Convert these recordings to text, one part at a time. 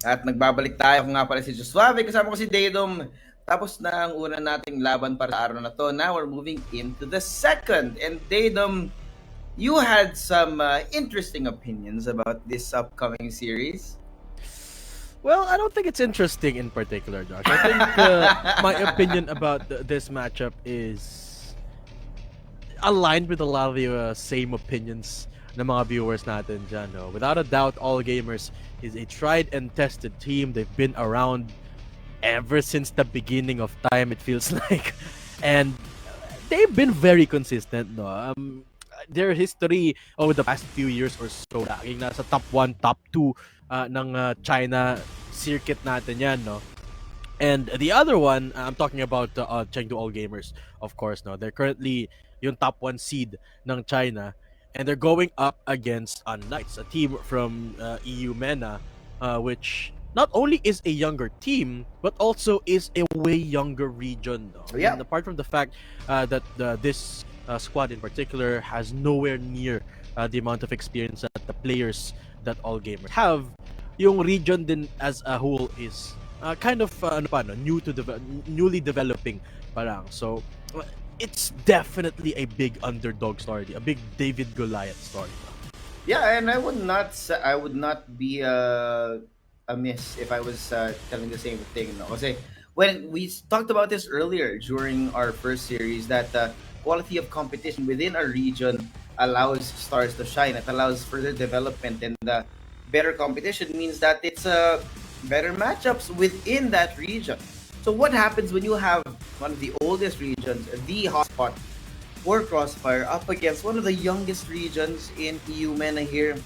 At nagbabalik tayo. Ako nga pala si Josuave, kasama ko si Daydom. Tapos na ang una nating laban para sa araw na to. Now we're moving into the second. And Daydom, you had some interesting opinions about this upcoming series. Well, I don't think it's interesting in particular, Josh. I think my opinion about this matchup is aligned with a lot of the same opinions ng mga viewers natin dyan. No? Without a doubt, All Gamers is a tried and tested team. They've been around ever since the beginning of time, it feels like. And they've been very consistent. No? Their history over the past few years or so, laging nasa top 1, top 2 ng China circuit natin yan. No? And the other one, I'm talking about Chengdu All Gamers, of course. No, they're currently yung top 1 seed ng China, and they're going up against unKnights, a team from EU MENA, which not only is a younger team, but also is a way younger region. No? Yeah. And apart from the fact that this squad in particular has nowhere near the amount of experience that the players that All Gamers have, yung region din as a whole is kind of newly developing parang. So it's definitely a big underdog story, a big David Goliath story. Yeah, and I would not be amiss if I was telling the same thing. No, kasi when we talked about this earlier during our first series, that the quality of competition within our region allows stars to shine. It allows further development, and better competition means that it's better matchups within that region. So what happens when you have one of the oldest regions, the hotspot for Crossfire, up against one of the youngest regions in EU MENA here?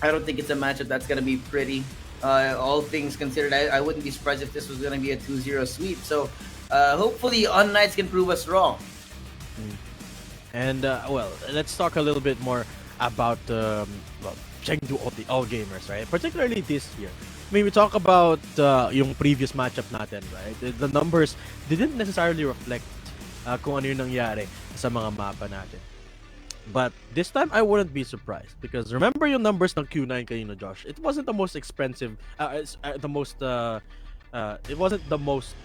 I don't think it's a matchup that's going to be pretty. All things considered, I wouldn't be surprised if this was going to be a 2-0 sweep. So hopefully unKnights can prove us wrong. And well, let's talk a little bit more about Chengdu All Gamers, right? Particularly this year. I mean, we talk about yung previous matchup natin, right? The numbers didn't necessarily reflect kung ano yung nangyari sa mga mapa natin. But this time, I wouldn't be surprised because remember yung numbers ng Q9 kanina, Josh. It wasn't the most expensive, it wasn't the most,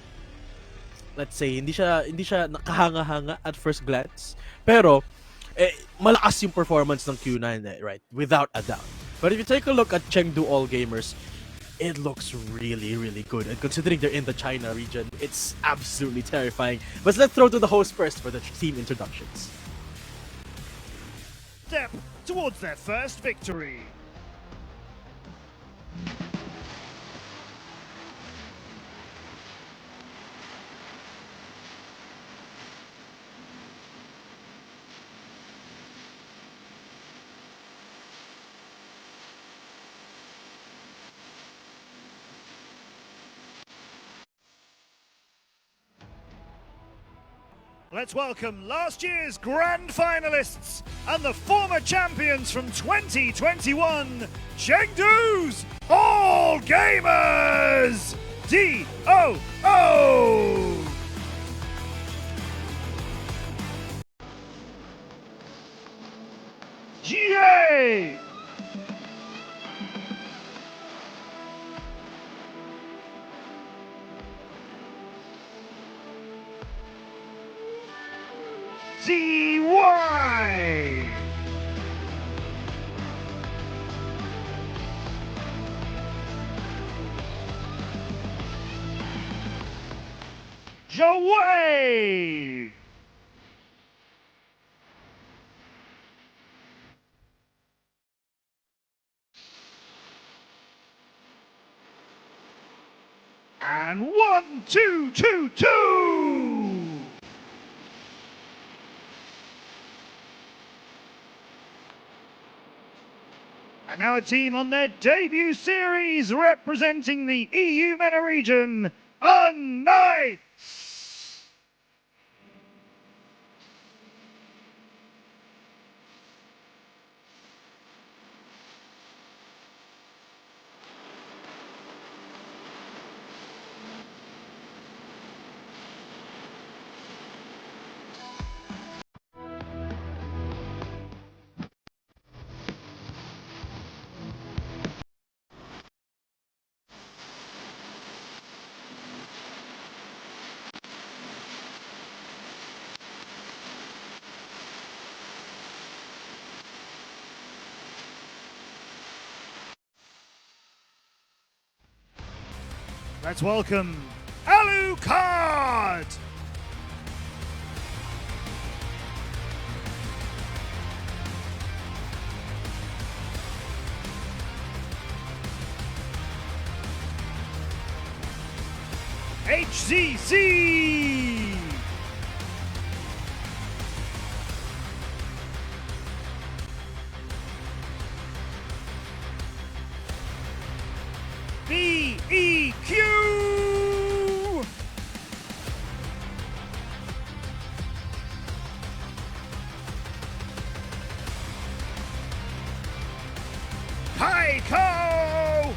let's say, hindi siya nakahanga-hanga at first glance. Pero malakas yung performance ng Q9, right? Without a doubt. But if you take a look at Chengdu All Gamers, it looks really, really good. And considering they're in the China region, it's absolutely terrifying. But let's throw to the host first for the team introductions. Step towards their first victory. Let's welcome last year's grand finalists and the former champions from 2021, Chengdu's All Gamers! D-O-O! J! CY! Joey! And 1, 2, 2, 2! And now a team on their debut series representing the EU MENA region, unKnights! Let's welcome Alucard! HCC! BEQ! Heiko!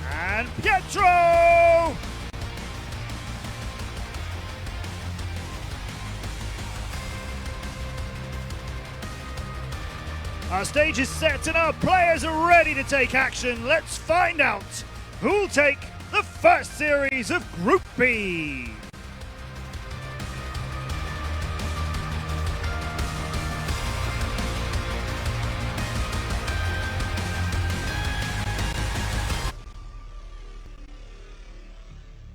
And Pietro! Our stage is set and our players are ready to take action. Let's find out who'll take the first series of Group B.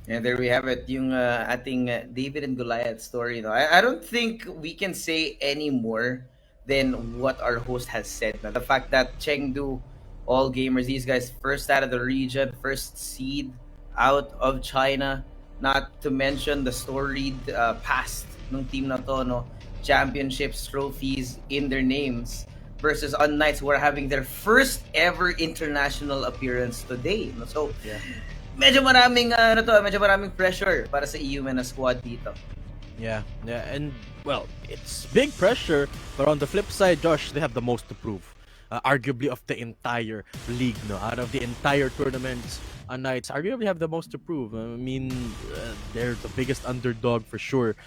And there we have it, yung ating David and Goliath story. No? I don't think we can say any more than what our host has said. No? The fact that Chengdu, all gamers, these guys first out of the region, first seed out of China, not to mention the storied past ng team na to, no? Championships, trophies in their names, versus unKnights who are having their first ever international appearance today. No? So, Yeah. medyo maraming pressure para sa EU men na squad dito. Yeah, and well, it's big pressure, but on the flip side, Josh, they have the most to prove. Arguably of the entire league, no, out of the entire tournaments, unKnights arguably have the most to prove. I mean, they're the biggest underdog for sure,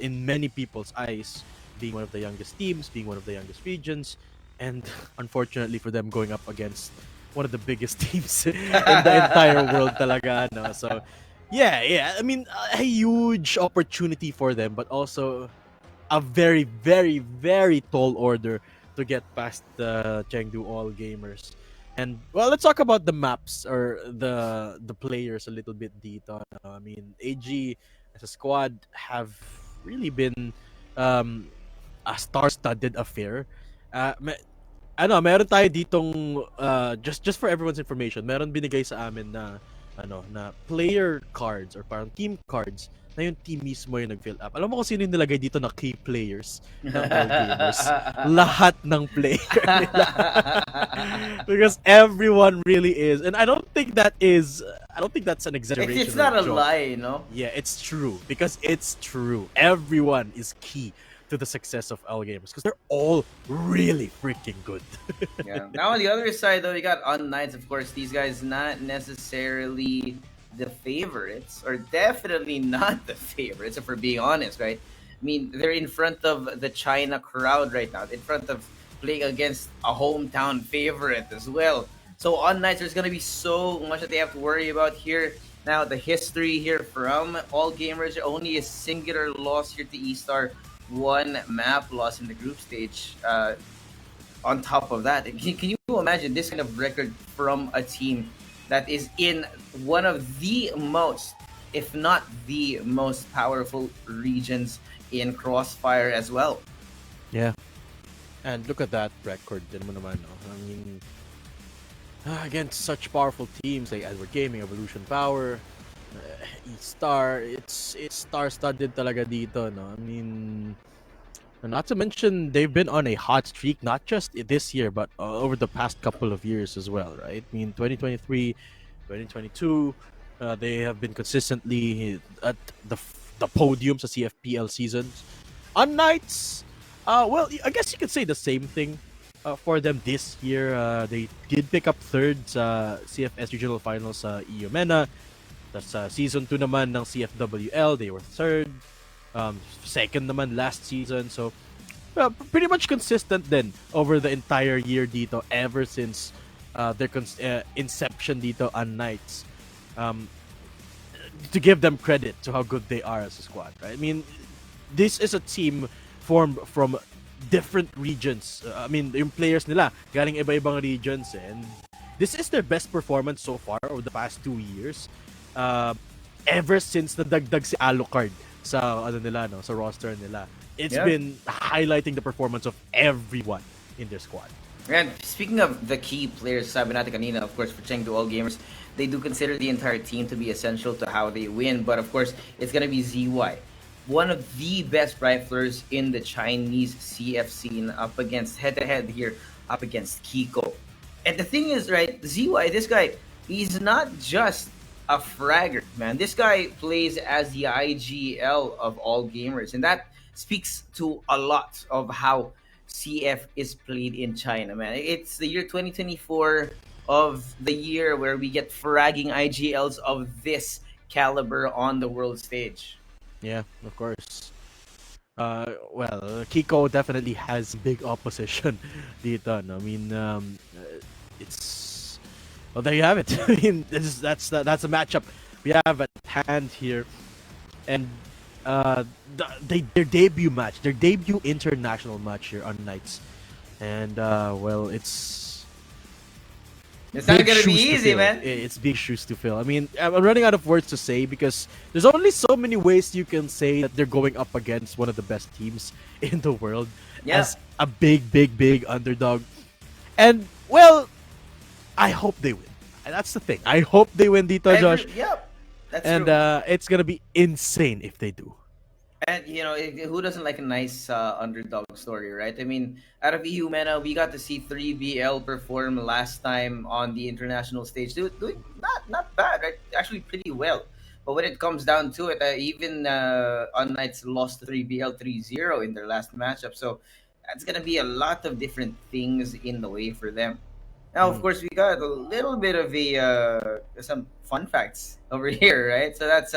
in many people's eyes, being one of the youngest teams, being one of the youngest regions, and unfortunately for them, going up against one of the biggest teams in the entire world talaga, no? So yeah, I mean, a huge opportunity for them, but also a very, very, very tall order to get past the Chengdu All Gamers. And well, let's talk about the maps or the players a little bit dito. I mean, AG as a squad have really been a star-studded affair. Meron tayo ditong just for everyone's information, meron binigay sa amin na na player cards or parang team cards na yung team mismo yung nag-fill up. Alam mo kung sino yung nilagay dito na key players ng All Gamers? Lahat ng player nila. Because everyone really is. And I don't think that's an exaggeration. It's not a joke. lie, no? Yeah, it's true. Because it's true. Everyone is key to the success of All Gamers because they're all really freaking good. Yeah. Now on the other side, though, you got unKnights. Of course, these guys not necessarily the favorites, or definitely not the favorites, if we're being honest, right? I mean, they're in front of the China crowd right now, in front of playing against a hometown favorite as well. So unKnights, there's gonna be so much that they have to worry about here. Now, the history here from All Gamers, only a singular loss here to E-Star, one map loss in the group stage. On top of that, can you imagine this kind of record from a team that is in one of the most, if not the most powerful regions in Crossfire as well? Yeah. And look at that record din mo naman, no? I mean, against such powerful teams like Edward Gaming, Evolution Power, E-Star, it's star-studded talaga dito, no? I mean, not to mention they've been on a hot streak, not just this year, but over the past couple of years as well, right? I mean, 2023, 2022, they have been consistently at the podium sa CFPL seasons. unKnights, well, I guess you could say the same thing for them this year. They did pick up third sa CFS Regional Finals sa EU MENA. That's season 2 naman ng CFWL, they were third. Second naman last season. So, pretty much consistent then over the entire year dito ever since their inception dito unKnights. To give them credit to how good they are as a squad, right? I mean, this is a team formed from different regions. I mean, yung players nila galing iba-ibang regions, and this is their best performance so far over the past 2 years. Uh, Ever since nadagdag si Alucard sa ano nila no, sa roster nila. It's Yeah. been highlighting the performance of everyone in their squad. And speaking of the key players, sabi natin kanina, of course, for Chengdu All Gamers, they do consider the entire team to be essential to how they win. But of course, it's going to be ZY, one of the best riflers in the Chinese CF scene, up against head to head here, up against Kiko. And the thing is, right, ZY, this guy, he's not just a fragger, man. This guy plays as the IGL of all gamers, and that speaks to a lot of how CF is played in China, man. It's the year 2024 of the year where we get fragging IGLs of this caliber on the world stage. Yeah, of course. Well, Kiko definitely has big opposition dito. No? I mean, it's well, there you have it. I mean, that's a matchup we have at hand here, and their debut match, their debut international match here on Knights, and well, It's not gonna be shoes to easy, fill. man. It's big shoes to fill. I mean, I'm running out of words to say because there's only so many ways you can say that they're going up against one of the best teams in the world Yeah. as a big underdog. And well, I hope they win. That's the thing. I hope they win, Dito Josh. Yep, that's And true. it's gonna be insane if they do. And who doesn't like a nice underdog story, right? I mean, out of EU Mena, we got to see 3BL perform last time on the international stage, doing not bad, right? Actually, pretty well. But when it comes down to it, even unKnights lost to 3BL 3-0 in their last matchup, so that's gonna be a lot of different things in the way for them. Now, of Mm. course, we got a little bit of some fun facts over here, right? So that's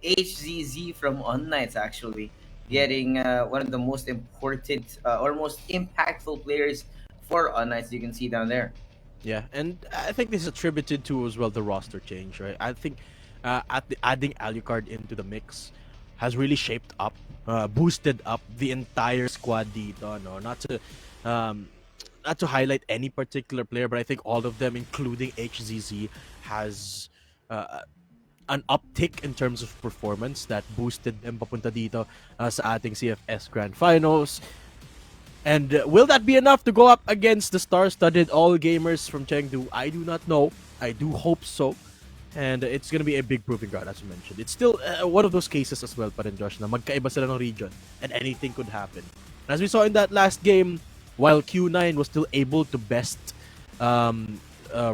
HZZ from unKnights actually getting one of the most important or most impactful players for unKnights. You can see down there. Yeah, and I think this is attributed to as well the roster change, right? I think adding Alucard into the mix has really shaped up, boosted up the entire squad dito, no? Um, not to highlight any particular player, but I think all of them, including HZZ, has uh, an uptick in terms of performance that boosted them papunta dito sa ating CFS Grand Finals. And will that be enough to go up against the star-studded all gamers from Chengdu? I do not know. I do hope so. And it's gonna be a big proving ground, as you mentioned. It's still one of those cases as well, pa rin, Josh, na magkaiba sila ng region and anything could happen. As we saw in that last game, while Q9 was still able to best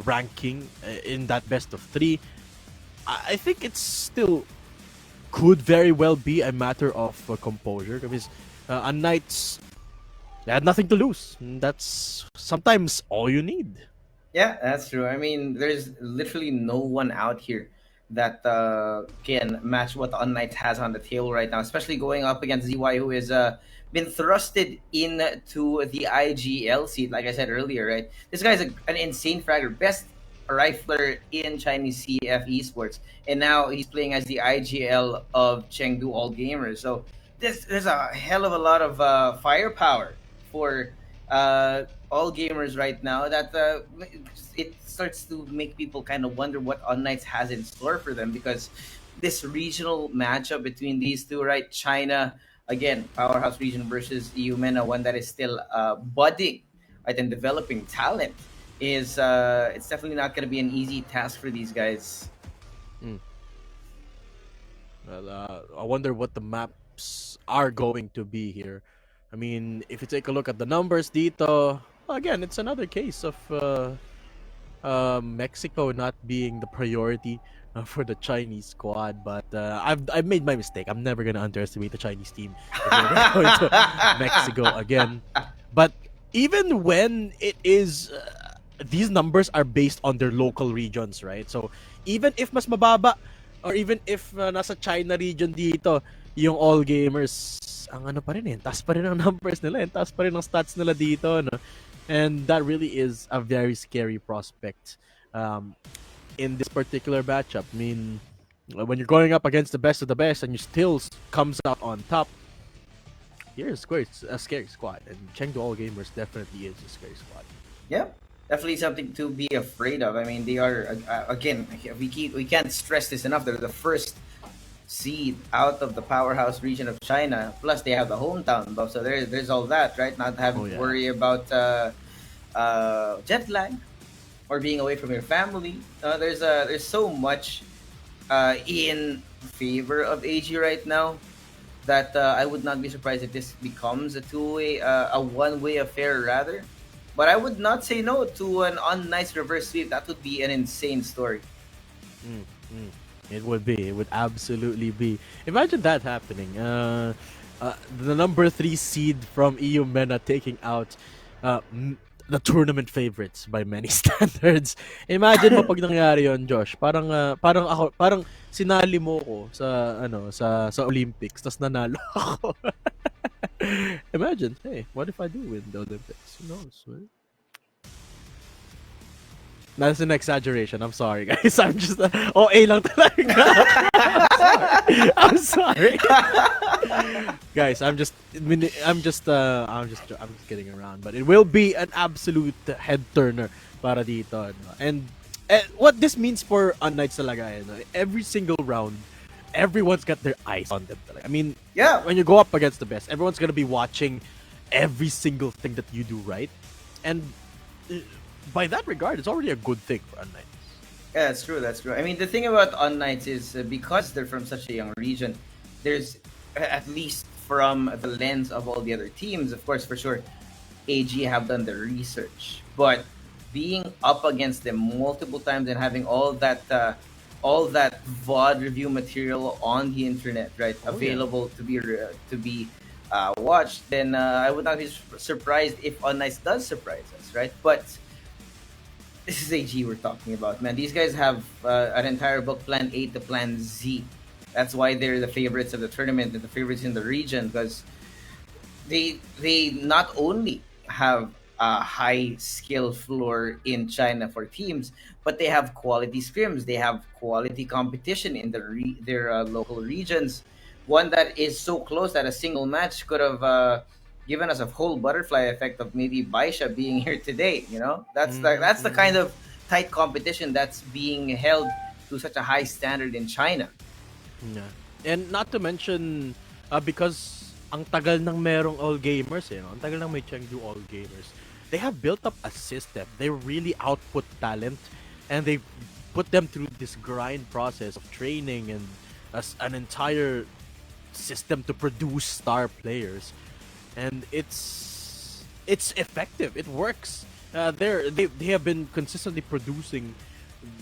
ranking in that best of three, I think it's still could very well be a matter of composure because unKnights, they had nothing to lose. And that's sometimes all you need. Yeah, that's true. I mean, there's literally no one out here that can match what the unKnights has on the table right now, especially going up against ZY, who is been thrusted into the IGL seat, like I said earlier, right? This guy's an insane fragger, best rifler in Chinese CF esports, and now he's playing as the IGL of Chengdu All Gamers. So there's a hell of a lot of firepower for all gamers right now that it starts to make people kind of wonder what unKnights has in store for them, because this regional matchup between these two, right? China, again, powerhouse region versus EU MENA, one that is still budding, right, and developing talent, is it's definitely not going to be an easy task for these guys. Mm. Well, I wonder what the maps are going to be here. I mean, if you take a look at the numbers dito, again, it's another case of Mexico not being the priority for the Chinese squad. But I've made my mistake. I'm never gonna underestimate the Chinese team if we're going to Mexico again. But even when it is, these numbers are based on their local regions, right? So even if mas mababa, or even if nasa China region dito, yung all gamers, ang ano pa rin eh, taas pa rin ang numbers nila, taas pa rin ang stats nila dito, no? And that really is a very scary prospect in this particular matchup. I mean, when you're going up against the best of the best and you still comes out on top, Here's a scary squad, and Chengdu All Gamers definitely is a scary squad. Yeah, definitely something to be afraid of. I mean, they are again. We can't stress this enough. They're the first seed out of the powerhouse region of China. Plus, they have the hometown buff, so there's all that, right? Not having Oh to yeah. worry about jet lag or being away from your family. There's so much in favor of AG right now that I would not be surprised if this becomes a two-way, a one-way affair rather. But I would not say no to an unnice reverse sweep. That would be an insane story. Mm, mm. It would be. It would absolutely be. Imagine that happening. The number 3 seed from EU MENA taking out the tournament favorites by many standards. Imagine mo pag nangyari yon, Josh. Parang sinali mo ko sa Olympics tas nanalo ako. Imagine, hey, what if I do win the Olympics? Who knows, right? That's an exaggeration. I'm sorry, guys. I'm just OA lang talaga. I'm sorry. Guys, I'm just kidding around, but it will be an absolute head turner para dito, no? And what this means for unKnights talaga, every single round, everyone's got their eyes on them talaga. I mean, Yeah, when you go up against the best, everyone's gonna be watching every single thing that you do right, and by that regard, it's already a good thing for unKnights. yeah, that's true. That's true. I mean, the thing about unKnights is because they're from such a young region, there's at least from the lens of all the other teams, of course, for sure, AG have done the research, but being up against them multiple times and having all that VOD review material on the internet, right, Oh yeah. available to be watched, then I would not be surprised if unKnights does surprise us, right? But this is AG we're talking about, man. These guys have an entire book, Plan A to Plan Z. That's why they're the favorites of the tournament and the favorites in the region because they not only have a high skill floor in China for teams, but they have quality scrims. They have quality competition in their local regions. One that is so close that a single match could have given us a whole butterfly effect of maybe Baisha being here today. You know, that's the kind of tight competition that's being held to such a high standard in China. Yeah. And not to mention, because ang tagal ng merong all gamers, ang tagal ng may Chengdu all gamers, they have built up a system. They really output talent, and they put them through this grind process of training and as an entire system to produce star players. And it's effective. It works. They have been consistently producing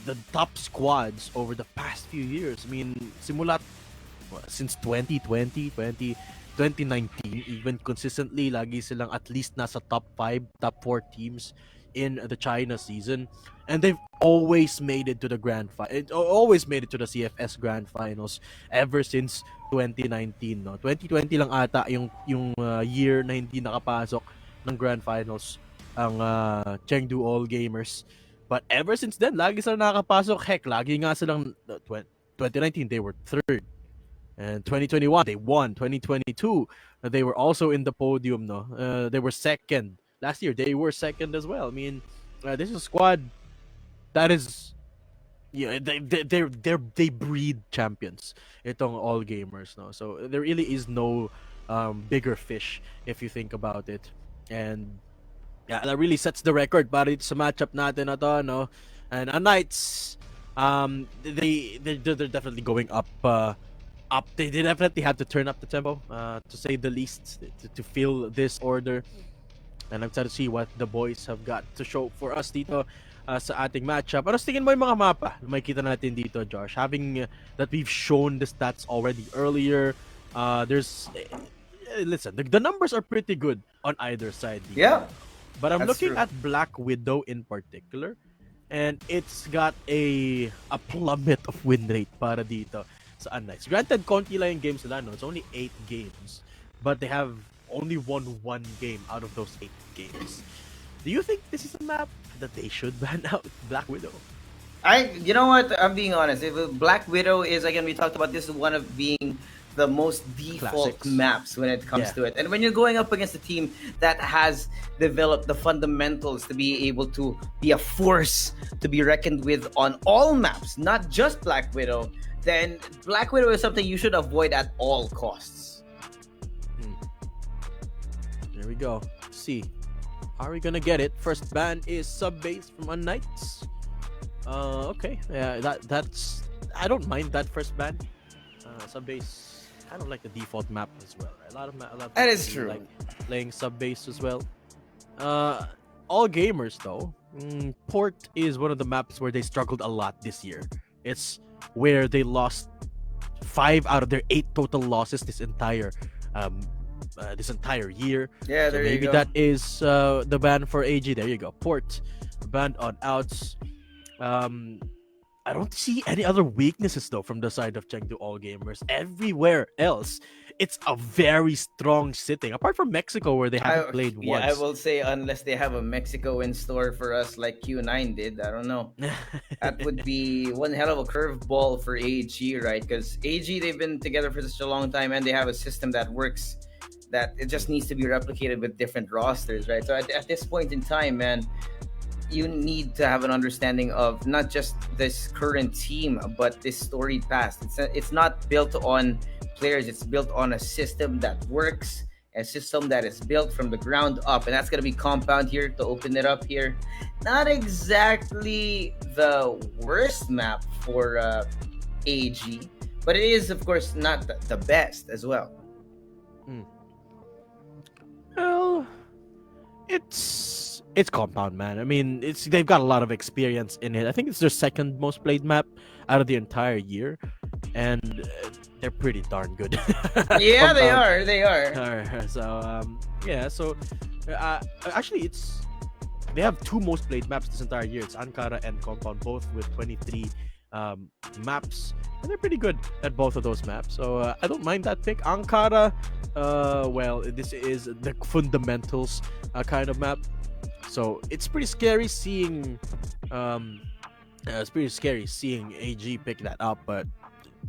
the top squads over the past few years. I mean, since 2020, 2019, even consistently, lagi silang at least nasa top 5, top 4 teams in the China season. And they've always made it to the always made it to the CFS Grand Finals ever since 2019, no. 2020 lang ata yung year na hindi nakapasok ng Grand Finals ang Chengdu All Gamers. But ever since then, lagi silang nakakapasok. Heck, lagi nga silang 2019 they were third. And 2021 they won. 2022 they were also in the podium, no. They were second. Last year they were second as well. I mean, this is a squad that is, they breed champions. Itong all gamers, no. So there really is no bigger fish if you think about it. And yeah, that really sets the record para dito sa matchup natin na to, no. And unKnights, they're definitely going up. They definitely have to turn up the tempo, to say the least, to feel this order. And I'm excited to see what the boys have got to show for us dito sa ating matchup. Ano tingin mo yung mga mapa na makikita natin dito, Josh? Having that we've shown the stats already earlier, listen, the numbers are pretty good on either side dito. Yeah, But I'm that's looking true. at Black Widow in particular, and it's got a plummet of win rate para dito sa unKnights. Granted, konti lang yung games nila, no? It's only 8 games, but they have only won 1 game out of those 8 games. Do you think this is a map that they should ban out Black Widow? You know what? I'm being honest. If Black Widow is, again, we talked about this, one of being the most default Classics. maps when it comes Yeah. to it. And when you're going up against a team that has developed the fundamentals to be able to be a force to be reckoned with on all maps, not just Black Widow, then Black Widow is something you should avoid at all costs. There we go. See, are we gonna get it? First ban is sub base from unKnights. Okay, yeah, that's. I don't mind that first ban. Sub base, I don't like the default map as well. Right? A lot of That people is true. like playing sub base as well. All gamers though. Port is one of the maps where they struggled a lot this year. It's where they lost 5 out of their 8 total losses um this entire year. Yeah, So there you maybe go. that is the ban for AG. There you go. Port banned on outs. I don't see any other weaknesses though from the side of Chengdu All Gamers. Everywhere else, it's a very strong sitting. Apart from Mexico, where they haven't played Yeah, I once. will say unless they have a Mexico in store for us like Q9 did, I don't know. That would be one hell of a curveball for AG, right? Because AG, they've been together for such a long time and they have a system that works, that it just needs to be replicated with different rosters, right? So at this point in time, man, you need to have an understanding of not just this current team, but this storied past. It's not built on players, it's built on a system that works, a system that is built from the ground up. And that's going to be Compound here to open it up here. Not exactly the worst map for AG, but it is, of course, not the best as well. Well, it's Compound, man. I mean, they've got a lot of experience in it. I think it's their second most played map out of the entire year, and they're pretty darn good. Yeah, they Compound. are. They are. So yeah. So actually, they have 2 most played maps this entire year. It's Ankara and Compound, both with 23 maps, and they're pretty good at both of those maps. So I don't mind that pick. Ankara, well, this is the fundamentals kind of map. So it's pretty scary seeing AG pick that up, but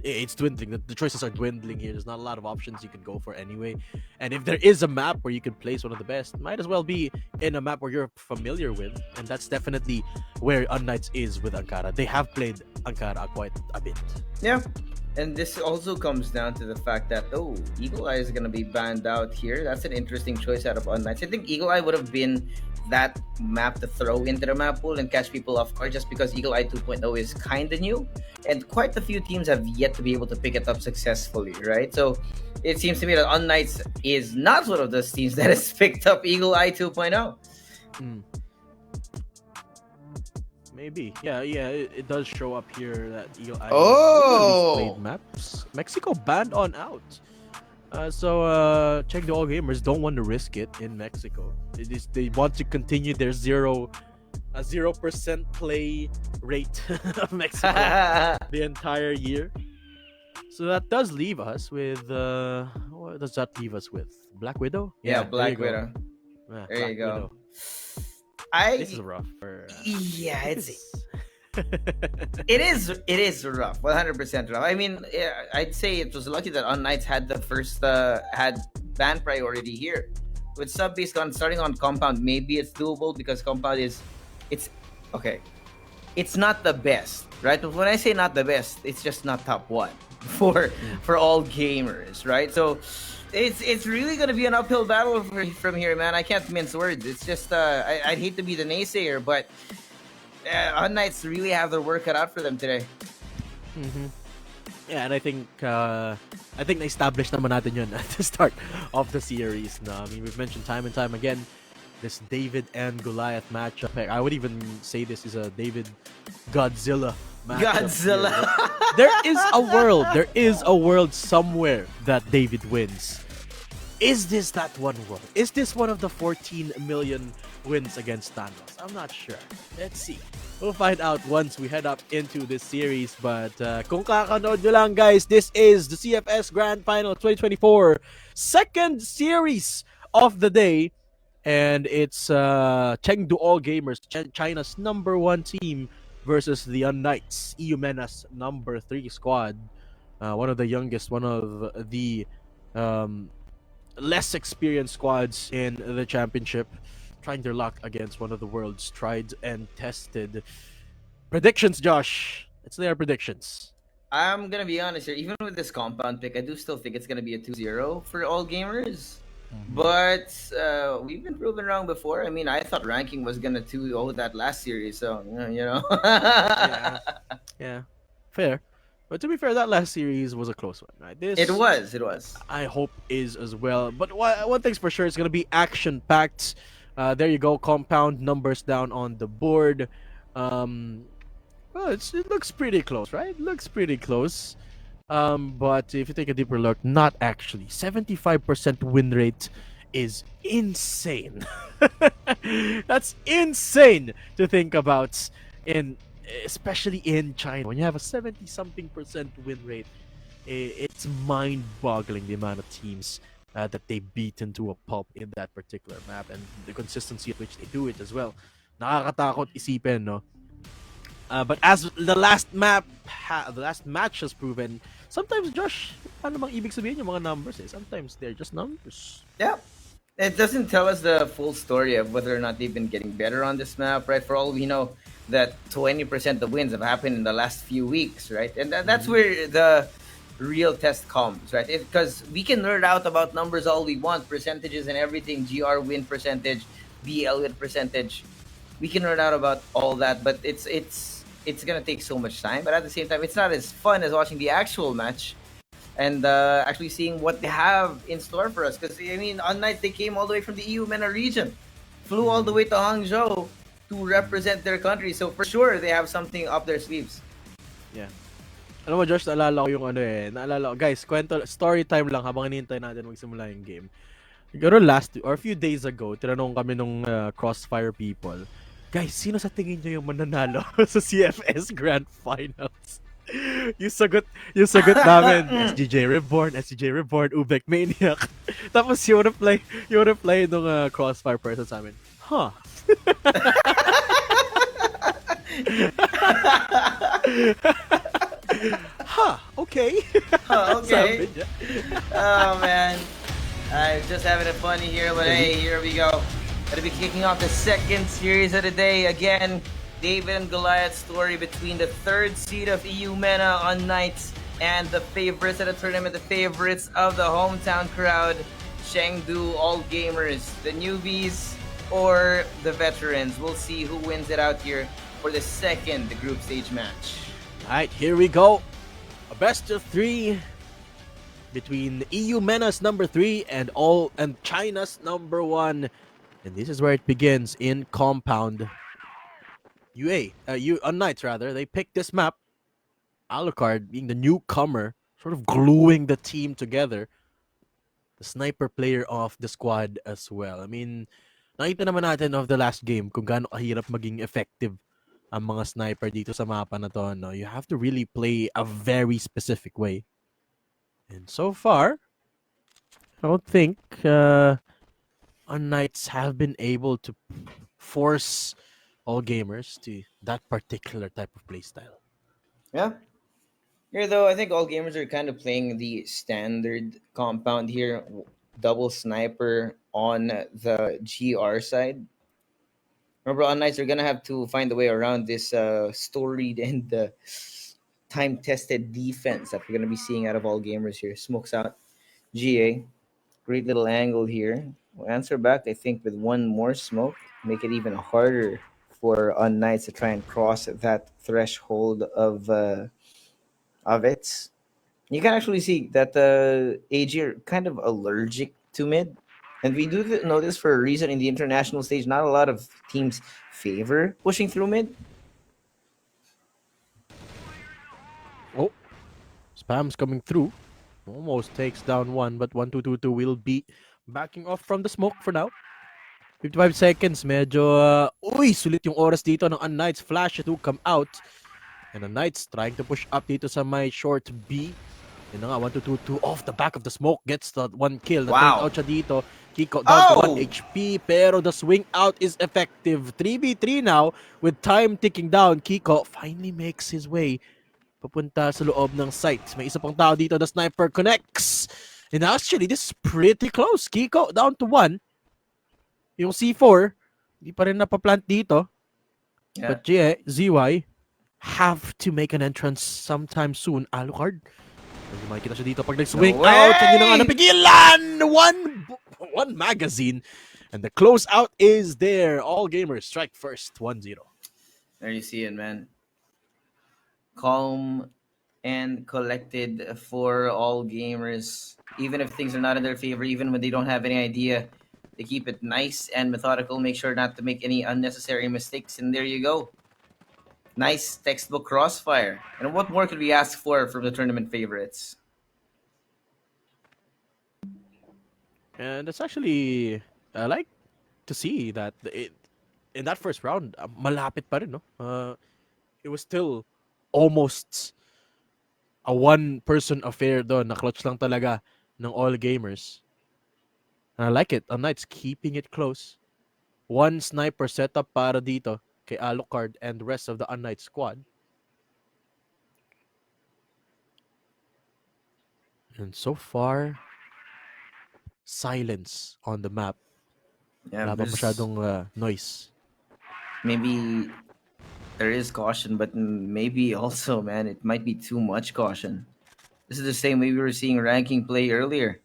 it's dwindling. The choices are dwindling here. There's not a lot of options you can go for anyway. And if there is a map where you can place one of the best, might as well be in a map where you're familiar with. And that's definitely where unKnights is with Ankara. They have played Ankara quite a bit. Yeah. And this also comes down to the fact that, Eagle Eye is going to be banned out here. That's an interesting choice out of unKnights. I think Eagle Eye would have been that map to throw into the map pool and catch people off guard, just because Eagle Eye 2.0 is kind of new. And quite a few teams have yet to be able to pick it up successfully, right? So it seems to me that unKnights is not one of those teams that has picked up Eagle Eye 2.0. Maybe. Yeah, it does show up here that Eagle Eye played maps. Mexico banned on out. So Chengdu All Gamers don't want to risk it in Mexico. They want to continue their 0% play rate of Mexico the entire year. So that does leave us with what does that leave us with? Black Widow? Yeah, Black Widow. Yeah, There you go. Widow. This is rough. Yeah, it is rough, 100% rough. I mean, I'd say it was lucky that unKnights had the first had ban priority here. With sub base starting on Compound, maybe it's doable because Compound it's okay. It's not the best, right? But when I say not the best, it's just not top 1 for all gamers, right? So it's really gonna be an uphill battle from here, man. I can't mince words. It's just I'd hate to be the naysayer, but unKnights really have their work cut out for them today. Yeah, and I think na-establish naman natin yun at the start of the series. No? I mean, we've mentioned time and time again this David and Goliath matchup. Heck, I would even say this is a David Godzilla matchup. Godzilla. There is a world somewhere that David wins. Is this that one world? Is this one of the 14 million wins against Thanos? I'm not sure. Let's see. We'll find out once we head up into this series. But kung kakanood nyo lang, guys, this is the CFS Grand Final 2024 second series of the day. And it's Chengdu All Gamers, China's #1 team versus the unKnights, EUMENA's #3 squad. one of the youngest, one of the um, less experienced squads in the championship, trying their luck against one of the world's tried and tested. Predictions, Josh. Let's lay our predictions. I'm gonna be honest here. Even with this compound pick, I do still think it's gonna be a 2-0 for all gamers. Mm-hmm. But we've been proven wrong before. I mean, I thought ranking was gonna 2-0 that last series, so you know. Yeah, yeah, fair. But to be fair, that last series was a close one, right? It This, was. It was. I hope, is as well. But one thing's for sure, it's gonna be action packed. There you go, compound numbers down on the board. Um, well, it looks pretty close, right? It looks pretty close. But if you take a deeper look, not actually. 75% win rate is insane. That's insane to think about in especially in China. When you have a 70 something percent win rate, it's mind-boggling the amount of teams that they beat into a pulp in that particular map and the consistency at which they do it as well. Nakakatakot isipin, no? But as the last match has proven, sometimes, Josh, ano bang ibig sabihin yung mga numbers eh? Sometimes they're just numbers. Yeah. It doesn't tell us the full story of whether or not they've been getting better on this map, right? For all we know, that 20% of wins have happened in the last few weeks, right? And that's where the real test comes, right? Because we can nerd out about numbers all we want, percentages and everything, GR win percentage, BL win percentage. We can nerd out about all that, but it's gonna take so much time. But at the same time, it's not as fun as watching the actual match and actually seeing what they have in store for us. Because I mean, unKnights, they came all the way from the EU MENA region, flew all the way to Hangzhou to represent their country. So for sure, they have something up their sleeves. Yeah. Alam mo, Josh, naalala ko yung ano eh. Naalala ko. Guys, story time lang habang hinihintay natin magsimula yung game. Siguro last or a few days ago, tinanong kami nung Crossfire people, guys, sino sa tingin nyo yung mananalo sa CFS Grand Finals? yung sagot namin, SGJ Reborn, Ubek Maniac. Tapos yung reply nung Crossfire person sa amin, huh? Huh, okay. Oh, okay. Sabi niya. Oh man, I'm just having it funny here, but hey, here we go. Gonna be kicking off the second series of the day again. David and Goliath story between the third seed of EU MENA unKnights and the favorites of the tournament, the favorites of the hometown crowd, CHENGDU all gamers, the newbies or the veterans. We'll see who wins it out here for the second group stage match. Alright, here we go. A best of 3 between EU MENA's number 3 and China's number 1. And this is where it begins in compound. unKnights rather, they picked this map. Alucard being the newcomer, sort of gluing the team together. The sniper player of the squad as well. I mean, nakita naman natin of the last game kung gaano kahirap maging effective ang mga sniper dito sa mapa na to. No? You have to really play a very specific way. And so far, I don't think unKnights have been able to force all gamers to that particular type of playstyle. Yeah. Here, though, I think all gamers are kind of playing the standard compound here. Double sniper on the GR side. Remember, unKnights are going to have to find a way around this storied and time-tested defense that we're going to be seeing out of all gamers here. Smokes out GA. Great little angle here. We'll answer back, I think, with one more smoke. Make it even harder for unKnights to try and cross that threshold of it. You can actually see that the AG are kind of allergic to mid. And we do know this for a reason in the international stage. Not a lot of teams favor pushing through mid. Oh, spam's coming through. Almost takes down one, but 1-2-2-2 will be backing off from the smoke for now. 55 seconds, medyo, sulit yung oras dito ng unKnights. Flash to come out. And unKnights trying to push up dito sa my short B. Yun na nga, 1-2-2-2 off the back of the smoke. Gets the one kill. Wow. Out siya dito. Kiko down to 1 HP, pero the swing out is effective. 3v3 now with time ticking down. Kiko finally makes his way papunta sa loob ng site. May isa pang tao dito, the sniper connects. And actually, this is pretty close. Kiko down to 1. Yung C4, hindi pa rin napaplant dito. Yeah. But ZY have to make an entrance sometime soon. Alucard. Hindi makikita siya dito pag nag-swing No out. Hindi na nga way! napigilan! One magazine. And the closeout is there. All gamers strike first. 1-0. There you see it, man. Calm and collected for all gamers. Even if things are not in their favor, even when they don't have any idea, they keep it nice and methodical. Make sure not to make any unnecessary mistakes. And there you go. Nice textbook crossfire. And what more could we ask for from the tournament favorites? And it's actually, I like to see that in that first round, malapit pa rin, no? It was still almost a one-person affair doon. Na-clutch lang talaga ng all gamers. And I like it. unKnights keeping it close. One sniper setup para dito kay Alucard and the rest of the unKnights squad. And so far, silence on the map. Yeah, Wala pa masyadong noise. maybe there is caution, but maybe also, man, it might be too much caution. This is the same way we were seeing ranking play earlier.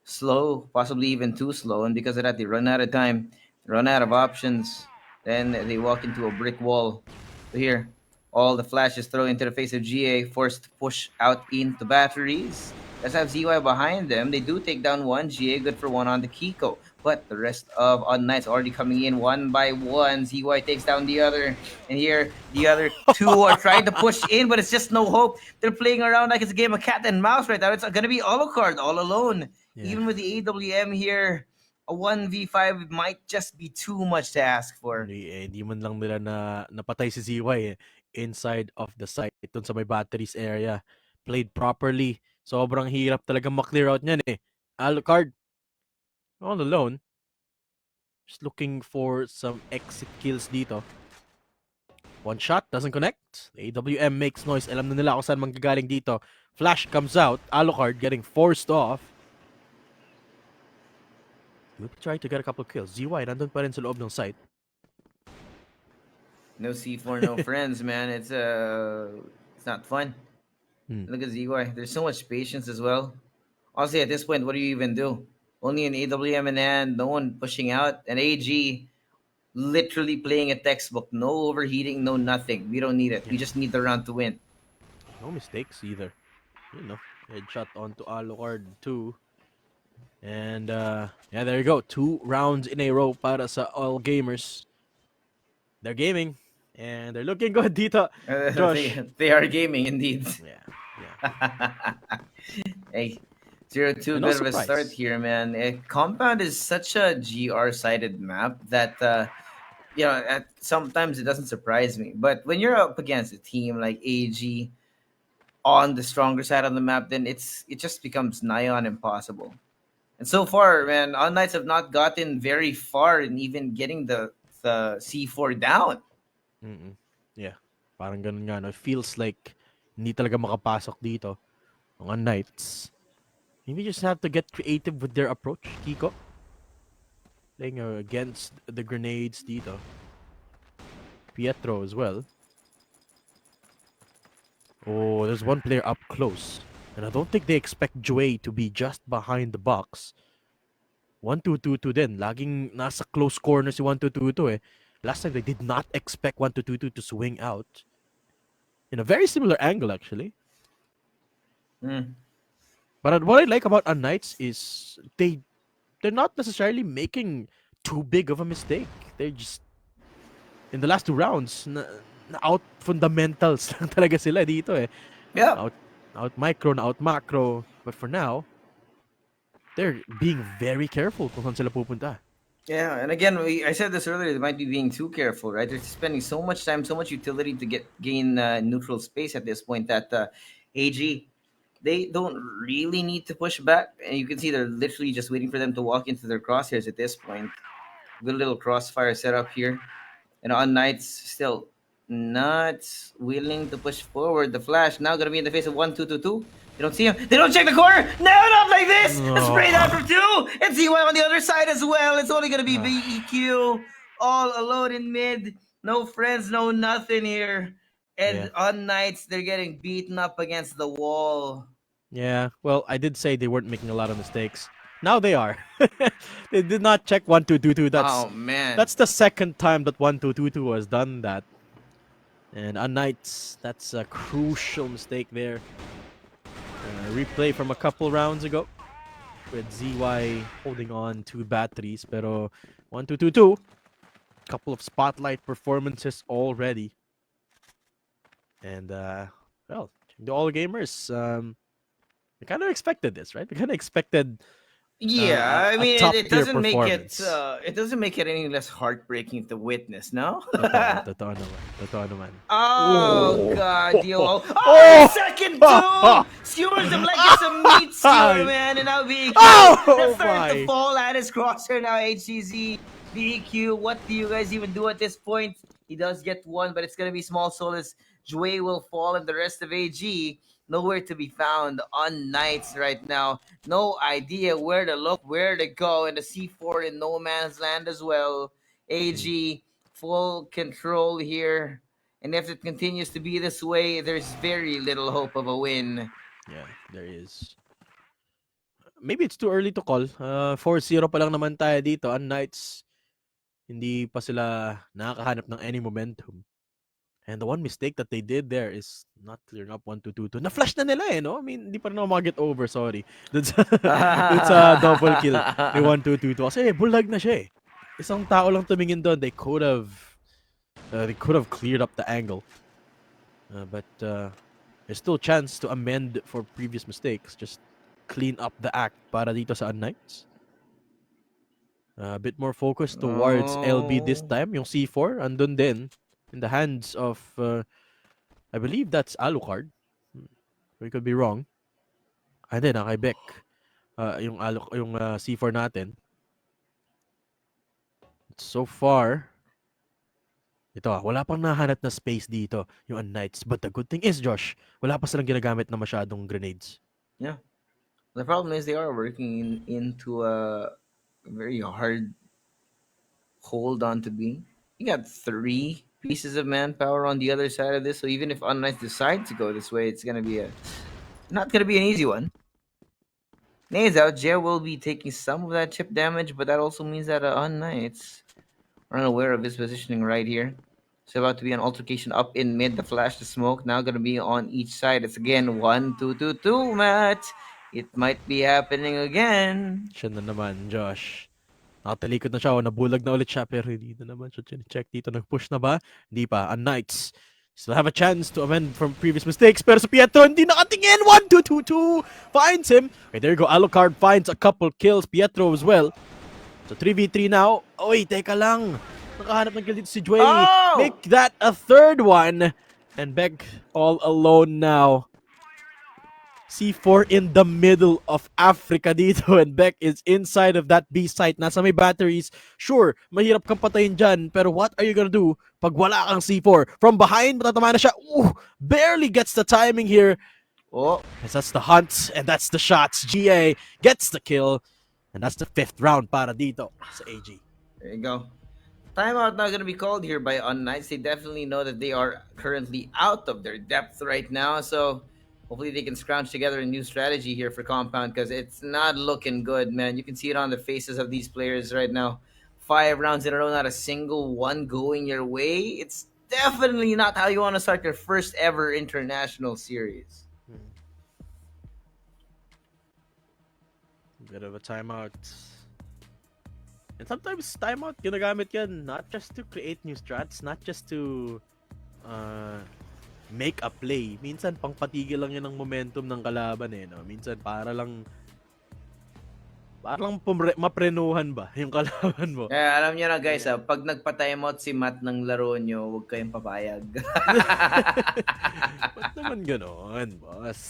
Slow, possibly even too slow, and because of that, they run out of time, run out of options, then they walk into a brick wall. So here, all the flashes thrown into the face of GA, forced to push out into batteries. Let's have ZY behind them. They do take down one. GA good for one on the Kiko. But the rest of unKnights already coming in one by one. ZY takes down the other. And here, the other two are trying to push in, but it's just no hope. They're playing around like it's a game of cat and mouse right now. It's going to be Alucard all alone. Yeah. Even with the AWM here, a 1v5 might just be too much to ask for. Hindi man lang nila napatay si ZY inside of the site. Itong sa may batteries area. Played properly. Sobrang hirap talaga ma-clear out niyan eh. Alucard, all alone. Just looking for some exit kills dito. One shot, doesn't connect. The AWM makes noise. Alam na nila kung saan manggagaling dito. Flash comes out. Alucard getting forced off. We'll try to get a couple of kills. ZY nandun pa rin sa loob ng site. No C4, no friends, man. It's not fun. Look at ZY. There's so much patience as well. Honestly, at this point, what do you even do? Only an AWM in hand, no one pushing out. An AG literally playing a textbook. No overheating, no nothing. We don't need it. We just need the round to win. No mistakes either. You know, headshot onto Alucard too. And yeah, there you go. 2 rounds in a row para sa all gamers. They're gaming. And they're looking good dito. Josh. They are gaming indeed. Yeah. Hey, 0-2, And no bit of a surprise. start here, man. Compound is such a GR-sided map that, sometimes it doesn't surprise me. But when you're up against a team like AG on the stronger side of the map, then it just becomes nigh on impossible. And so far, man, unKnights have not gotten very far in even getting the C4 down. Yeah. Parang ganun nga. No? It feels like hindi talaga makapasok dito ang unKnights. Maybe just have to get creative with their approach, Kiko. Playing against the grenades dito. Pietro as well. Oh, there's one player up close. And I don't think they expect Joey to be just behind the box. 1-2-2-2 din. Laging nasa close corner si 1-2-2-2 eh. Last time they did not expect 1-2-2-2 to swing out. In a very similar angle actually. But what I like about unKnights is they're not necessarily making too big of a mistake. They're just in the last 2 rounds na out fundamentals lang talaga sila dito eh. Yeah. Out micro, na out macro. But for now, they're being very careful kung saan sila pupunta. Yeah, and again, I said this earlier. They might be being too careful, right? They're spending so much time, so much utility to gain neutral space at this point that AG, they don't really need to push back, and you can see they're literally just waiting for them to walk into their crosshairs at this point. Good little crossfire setup here, and unKnights still not willing to push forward. The Flash now gonna be in the face of 1-2-2-2. They don't see him. They don't check the corner. No, not like this. A spray down from two. And CY on the other side as well. It's only gonna be VEQ all alone in mid. No friends, no nothing here. Yeah. And unKnights, they're getting beaten up against the wall. Yeah, well, I did say they weren't making a lot of mistakes. Now they are. They did not check 1-2-2-2. Oh man. That's the second time that 1-2-2-2 has done that. And unKnights, that's a crucial mistake there. Replay from a couple rounds ago with ZY holding on to batteries. Pero 1-2-2-2, couple of spotlight performances already. And well, the all gamers, we kind of expected this, right? We kind of expected Yeah, I a mean, it top-tier doesn't make performance. it doesn't make it any less heartbreaking to witness, no? Totoo naman. Totoo naman. Oh, Oh. God, yo. Oh, Oh. second two! Skewers him like it's a meat skewer, man. And now VQ. Oh, They're starting my. to fall at his crosshair now, HCZ. VQ, what do you guys even do at this point? He does get one, but it's going to be small solace. Jue will fall, and the rest of AG nowhere to be found on Knights right now. No idea where to look, where to go, and the C4 in no man's land as well. AG full control here. And if it continues to be this way, there's very little hope of a win. Yeah, there is. Maybe it's too early to call. 4-0 pa lang naman tayo dito. unKnights, hindi pa sila nakakahanap ng any momentum. And the one mistake that they did there is not clearing up 1-2-2-2. Na-flash na nila eh, no? I mean, hindi pa rin ako mag-get over, sorry. That's a double kill ni 1-2-2-2. Kasi bulag na siya eh. Isang tao lang tumingin doon. They could have cleared up the angle. But there's still a chance to amend for previous mistakes. Just clean up the act para dito sa unKnights. A bit more focus towards LB this time. Yung C4, andun din. In the hands of, I believe that's Alucard. We could be wrong. And then, kay Beck. Yung C4 natin. So far, ito wala pang nahanap na space dito, yung unKnights. But the good thing is, Josh, wala pa silang ginagamit na masyadong grenades. Yeah. The problem is they are working into a very hard hold on to B. You got 3 pieces of manpower on the other side of this, so even if unKnights decide to go this way, it's gonna be not gonna be an easy one. Nades out, Jer will be taking some of that chip damage, but that also means that unKnights are unaware of his positioning right here. It's about to be an altercation up in mid. The flash, the smoke, now gonna be on each side. It's again 1-2-2-2, Matt. It might be happening again. Siya na naman, Josh. Nakatalikod na siya o nabulag na ulit siya pero hindi na naman siya check dito. Nag-push na ba? Hindi pa. unKnights still have a chance to amend from previous mistakes pero sa Pietro hindi nakatingin. 1-2-2-2 finds him. Okay, there you go. Alucard finds a couple kills. Pietro as well. So 3v3 now. Oy, teka lang. Nakahanap ng kill dito si Jue. Oh! Make that a third one. And Beck all alone now. C4 in the middle of Africa dito and Beck is inside of that B site. Nasa may batteries. Sure, mahirap kang patayin dyan, pero what are you gonna do pag wala kang C4? From behind, matatama na siya. Ooh, barely gets the timing here. Oh, That's the hunt and that's the shots. GA gets the kill and that's the 5th round para dito sa AG. there you go. Timeout not going to be called here by unKnights. They definitely know that they are currently out of their depth right now. So hopefully they can scrounge together a new strategy here for Compound because it's not looking good, man. You can see it on the faces of these players right now. 5 rounds in a row, not a single one going your way. It's definitely not how you want to start your first ever international series. Bit of a timeout. And sometimes timeout ginagamit yan not just to create new strats, not just to make a play. Minsan pangpatigil lang yan ng momentum ng kalaban eh, no? Minsan para lang maprenuhan ba yung kalaban mo. Yeah, alam niyo na guys, pag nagpa-timeout si Matt ng laro nyo, huwag kayong papayag. Ba't naman ganon, boss?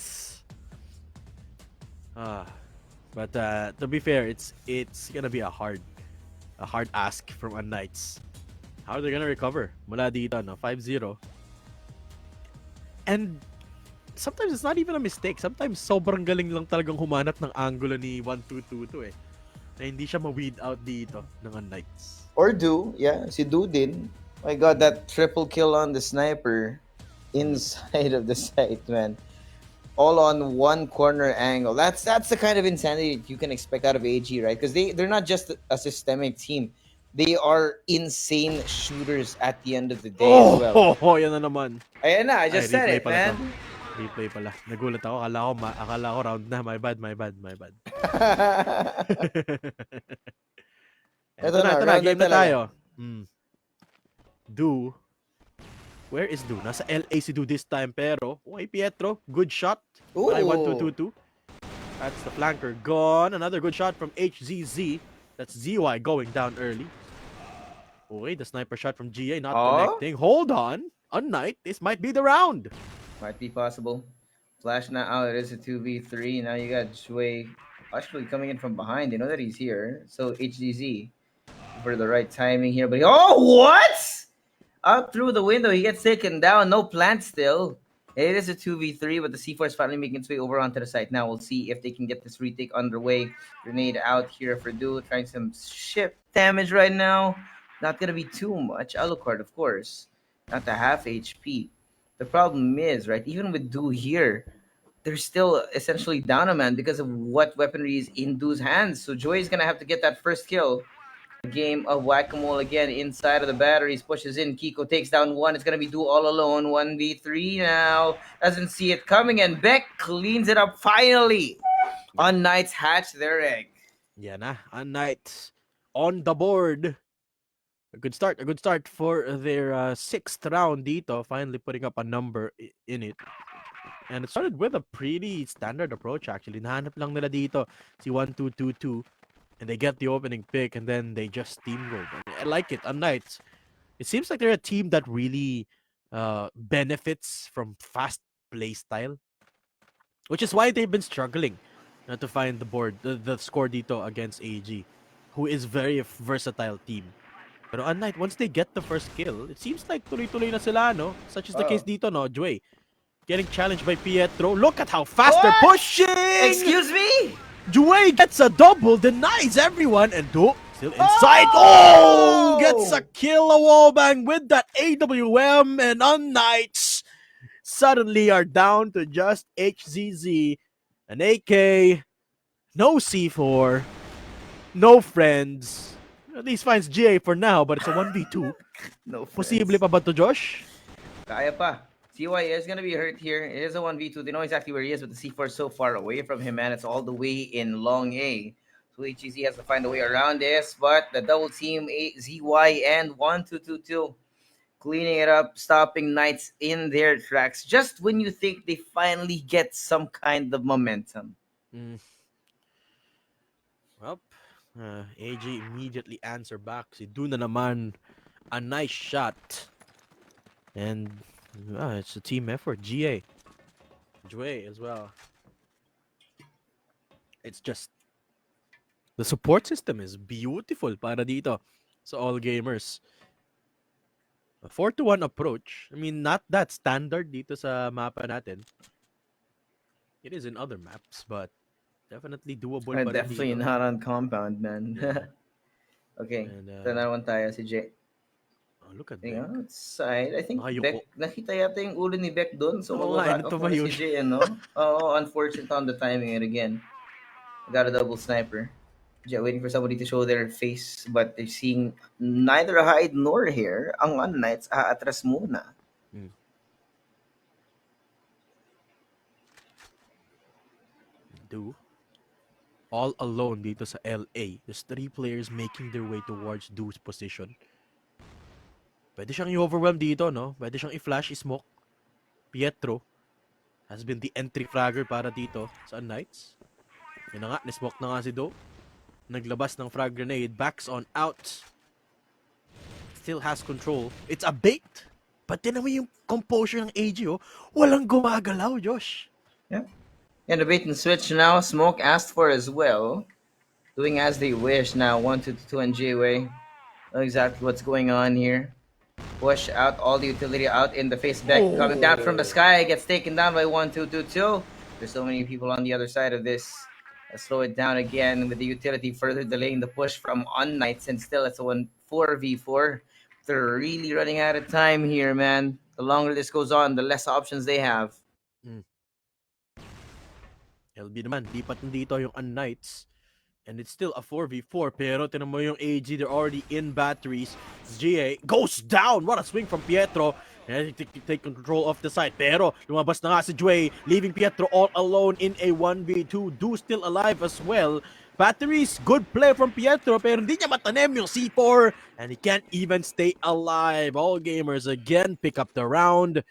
But to be fair, it's gonna be a hard ask from unKnights. How are they gonna recover? Mula dito, no? 5-0. And sometimes it's not even a mistake. Sometimes sobrang galing lang talagang humanap ng angulo ni 1-2-2 eh. Na hindi siya ma-weed out dito ng unKnights. Or Do, yeah, si Do din. My God, that triple kill on the sniper inside of the site, man. All on one corner angle. That's the kind of insanity you can expect out of AG, right? Because they're not just a systemic team. They are insane shooters at the end of the day as well. Yan na naman. Ayan na, I just said replay it, pala man. to. Replay pala. Nagulat ako. Akala ko round na. My bad. Ito na. Game na tayo. Do. Where is Do? Nasa LA si Do this time. Pero, Pietro. Good shot. By 1-2-2-2. That's the flanker gone. Another good shot from HZZ. That's ZY going down early. Okay, the sniper shot from GA not connecting. Hold on. unKnight, this might be the round. Might be possible. Flash now out. It is a 2v3. Now you got Shui actually coming in from behind. You know that he's here. So HDZ for the right timing here. But what? Out through the window. He gets taken down. No plant still. It is a 2v3, but the C4 is finally making its way over onto the site. Now we'll see if they can get this retake underway. Grenade out here for Do. Trying some ship damage right now. Not going to be too much. Alucard, of course. Not the half HP. The problem is, right, even with Do here, they're still essentially down a man because of what weaponry is in Do's hands. So Joy is going to have to get that first kill. Game of whack-a-mole again inside of the batteries. Pushes in. Kiko takes down one. It's going to be Do all alone. 1v3 now. Doesn't see it coming. And Beck cleans it up finally. unKnights hatch their egg. Yeah na. unKnights on the board. A good start for their 6th round dito. Finally putting up a number in it. And it started with a pretty standard approach actually. Nahanap lang nila dito si 1-2-2-2. And they get the opening pick and then they just steamroll. I like it. unKnights. It seems like they're a team that really benefits from fast play style. Which is why they've been struggling to find the board, the score dito against AG. Who is very versatile team. Pero unKnight, once they get the first kill, it seems like tuloy-tuloy na sila, no? Such is the case dito, no? Jue getting challenged by Pietro. Look at how fast they're pushing! Excuse me? Jue gets a double, denies everyone, and Do still inside. Gets a kill, a wallbang with that AWM, and unKnights suddenly are down to just HZZ, an AK, no C4, no friends. At least finds GA for now, but it's a 1v2. No friends. Posible pa ba to, Josh? Kaya pa. CY is going to be hurt here. It is a 1v2. They know exactly where he is, but the C4 is so far away from him, man. It's all the way in long A. So HGZ has to find a way around this, but the double team, ZY and 1-2-2-2, cleaning it up, stopping Knights in their tracks, just when you think they finally get some kind of momentum. Well, AG immediately answer back. Si Do na naman, a nice shot. And it's a team effort. GA. Jue as well. It's just the support system is beautiful para dito sa all gamers. A 4-1 approach. I mean, not that standard dito sa mapa natin. It is in other maps, but definitely doable pa rin Definitely dito. not on compound, man. Yeah. Okay. And, Ito na naman tayo si Jay. Oh, look at that. Outside. I think Naka- Beck, nakita yata yung ulo ni Beck doon. So Oo nga, mag-back up muna si Jay, no? Oh, unfortunate on the timing and again. Got a double sniper. Jay waiting for somebody to show their face, but they're seeing neither hide nor hair. Ang unKnights aatras muna. Do all alone dito sa LA. There's 3 players making their way towards Do's position. Pwede siyang i-overwhelm dito, no? Pwede siyang i-flash, i-smoke. Pietro has been the entry fragger para dito sa unKnights. Yun na nga, ni-smoke na nga si Do. Naglabas ng frag grenade, backs on out. Still has control. It's a bait. But tinan mo yung composure ng AG, oh. Walang gumagalaw, Josh. Yeah. And the bait and switch now. Smoke asked for as well. Doing as they wish now. 1-2-2 and J-Way. Know exactly what's going on here. Push out all the utility out in the face. Beck coming down from the sky, gets taken down by 1-2-2-2. There's so many people on the other side of this. Let's slow it down again with the utility further delaying the push from unKnights, and still it's a 4v4. They're really running out of time here, man. The longer this goes on, the less options they have. LB naman, lipat dito yung unKnights. And it's still a 4v4, pero tinan mo yung AG, they're already in batteries. GA goes down! What a swing from Pietro! And take control of the side. Pero lumabas na nga si Jue, leaving Pietro all alone in a 1v2. Do still alive as well. Batteries, good play from Pietro, pero hindi niya matanim yung C4. And he can't even stay alive. All gamers again pick up the round.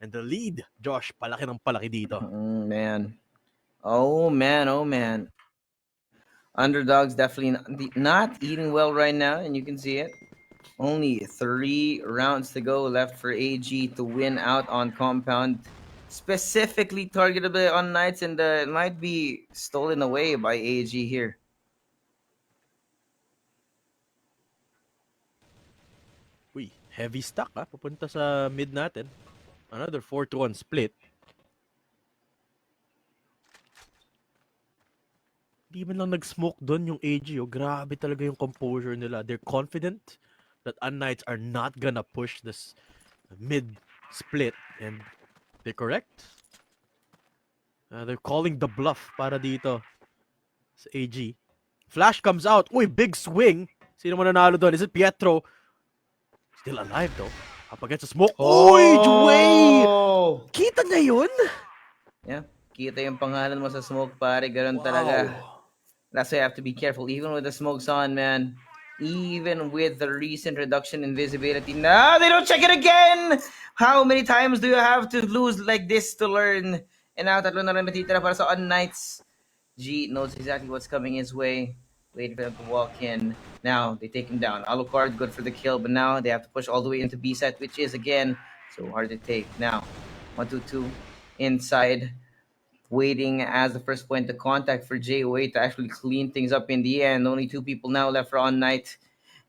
And the lead, Josh, palaki ng palaki dito. Man. Oh, man. Oh, man. Underdogs definitely not eating well right now, and you can see it. Only 3 rounds to go left for AG to win out on compound. Specifically targeted by unKnights, and it might be stolen away by AG here. Uy, heavy stack papunta sa mid natin. Another 4-1 split. Di man lang nag-smoke doon yung AG. Grabe talaga yung composure nila. They're confident that unKnights are not gonna push this mid split. And they're correct. They're calling the bluff para dito sa AG. Flash comes out. Uy, big swing. Sino man nanalo doon? Is it Pietro? Still alive though. Up against the smoke. Uy, Dwayne! Kita niya yun? Yeah, kita yung pangalan mo sa smoke, pare. Ganun talaga. That's why you have to be careful, even with the smokes on, man. Even with the recent reduction in visibility. No, they don't check it again! How many times do you have to lose like this to learn? And now, tatlo na lang natitira para sa unKnights. G knows exactly what's coming his way. Waiting for them to walk in. Now, they take him down. Alucard, good for the kill, but now they have to push all the way into B side, which is, again, so hard to take. Now, 1-2-2 inside. Waiting as the first point of contact for JOA to actually clean things up in the end. Only 2 people now left for unKnight.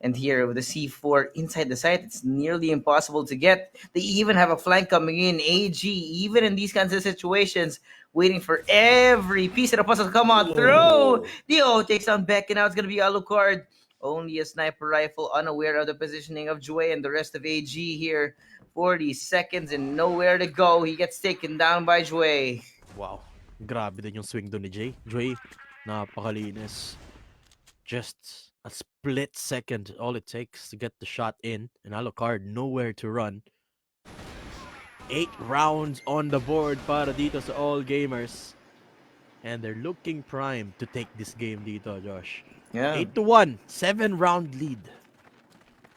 And here with the C4 inside the site, it's nearly impossible to get. They even have a flank coming in. AG, even in these kinds of situations, waiting for every piece of the puzzle to come on through. Dio takes down Beck, and now it's going to be Alucard. Only a sniper rifle, unaware of the positioning of Jue and the rest of AG here. 40 seconds and nowhere to go. He gets taken down by Jue. Wow. Grabe din yung swing doon ni Jay. Napakalinis. Just a split second all it takes to get the shot in. And Alucard nowhere to run. 8 rounds on the board para dito sa all gamers. And they're looking primed to take this game dito, Josh. Yeah. 8-1, 7-round lead.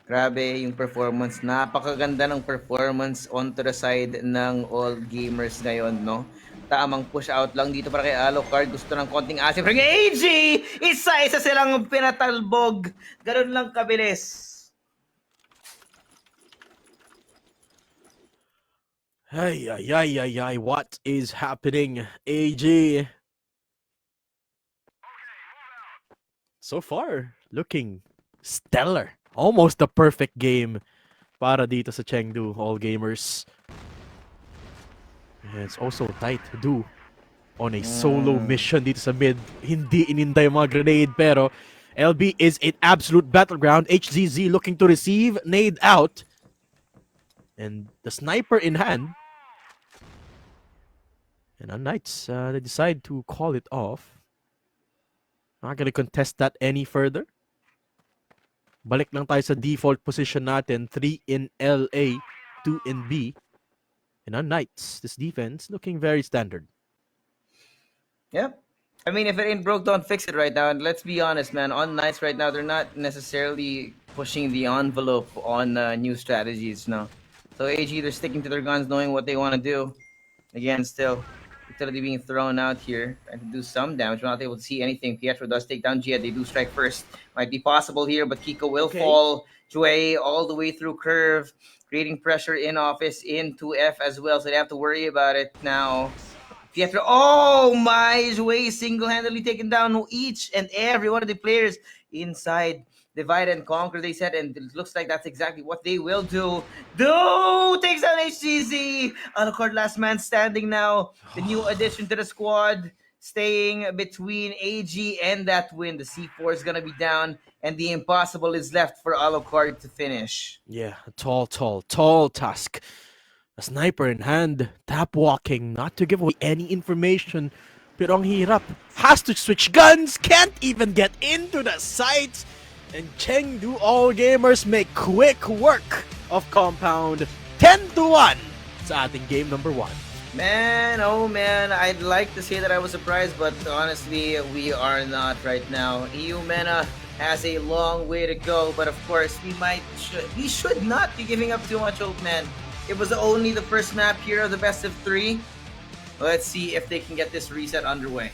Grabe yung performance. Napakaganda ng performance onto the side ng all gamers ngayon, no? Tamang push out lang dito para kay Alucard. Gusto ng konting asim. Pero AG! Isa-isa silang pinatalbog. Ganun lang kabilis. Ay, what is happening, AG? So far, looking stellar. Almost the perfect game para dito sa Chengdu all gamers. And it's also tight to do on a solo mission dito sa mid. Hindi inintay yung mga grenade, pero LB is an absolute battleground. HZZ looking to receive, nade out. And the sniper in hand. And unKnights, they decide to call it off. Not gonna contest that any further. Balik lang tayo sa default position natin. 3 in LA, 2 in B. And unKnights, this defense looking very standard. Yep. I mean, if it ain't broke, don't fix it right now. And let's be honest, man. unKnights right now, they're not necessarily pushing the envelope on new strategies, no. So AG, they're sticking to their guns, knowing what they want to do. Again, still, utility being thrown out here, trying to do some damage. We're not able to see anything. Pietro does take down Gia. They do strike first. Might be possible here, but Kiko will fall. Jue all the way through curve, creating pressure in office, into F as well, so they have to worry about it now. Pietro, oh my, Jue single-handedly taking down each and every one of the players inside divide and conquer, they said, and it looks like that's exactly what they will do. Do takes down HGZ. Alucard last man standing now. The new addition to the squad, staying between AG and that win. The C4 is gonna be down, and the impossible is left for Alucard to finish. Yeah, a tall task. A sniper in hand, tap walking, not to give away any information. Pero ang hirap. Has to switch guns, can't even get into the sights. And Chengdu All Gamers make quick work of Compound. 10-1 sa ating game number 1. Man, oh man, I'd like to say that I was surprised, but honestly, we are not right now. EU Mena has a long way to go, but of course, we should not be giving up too much hope, man. It was only the first map here of the best of 3. Let's see if they can get this reset underway.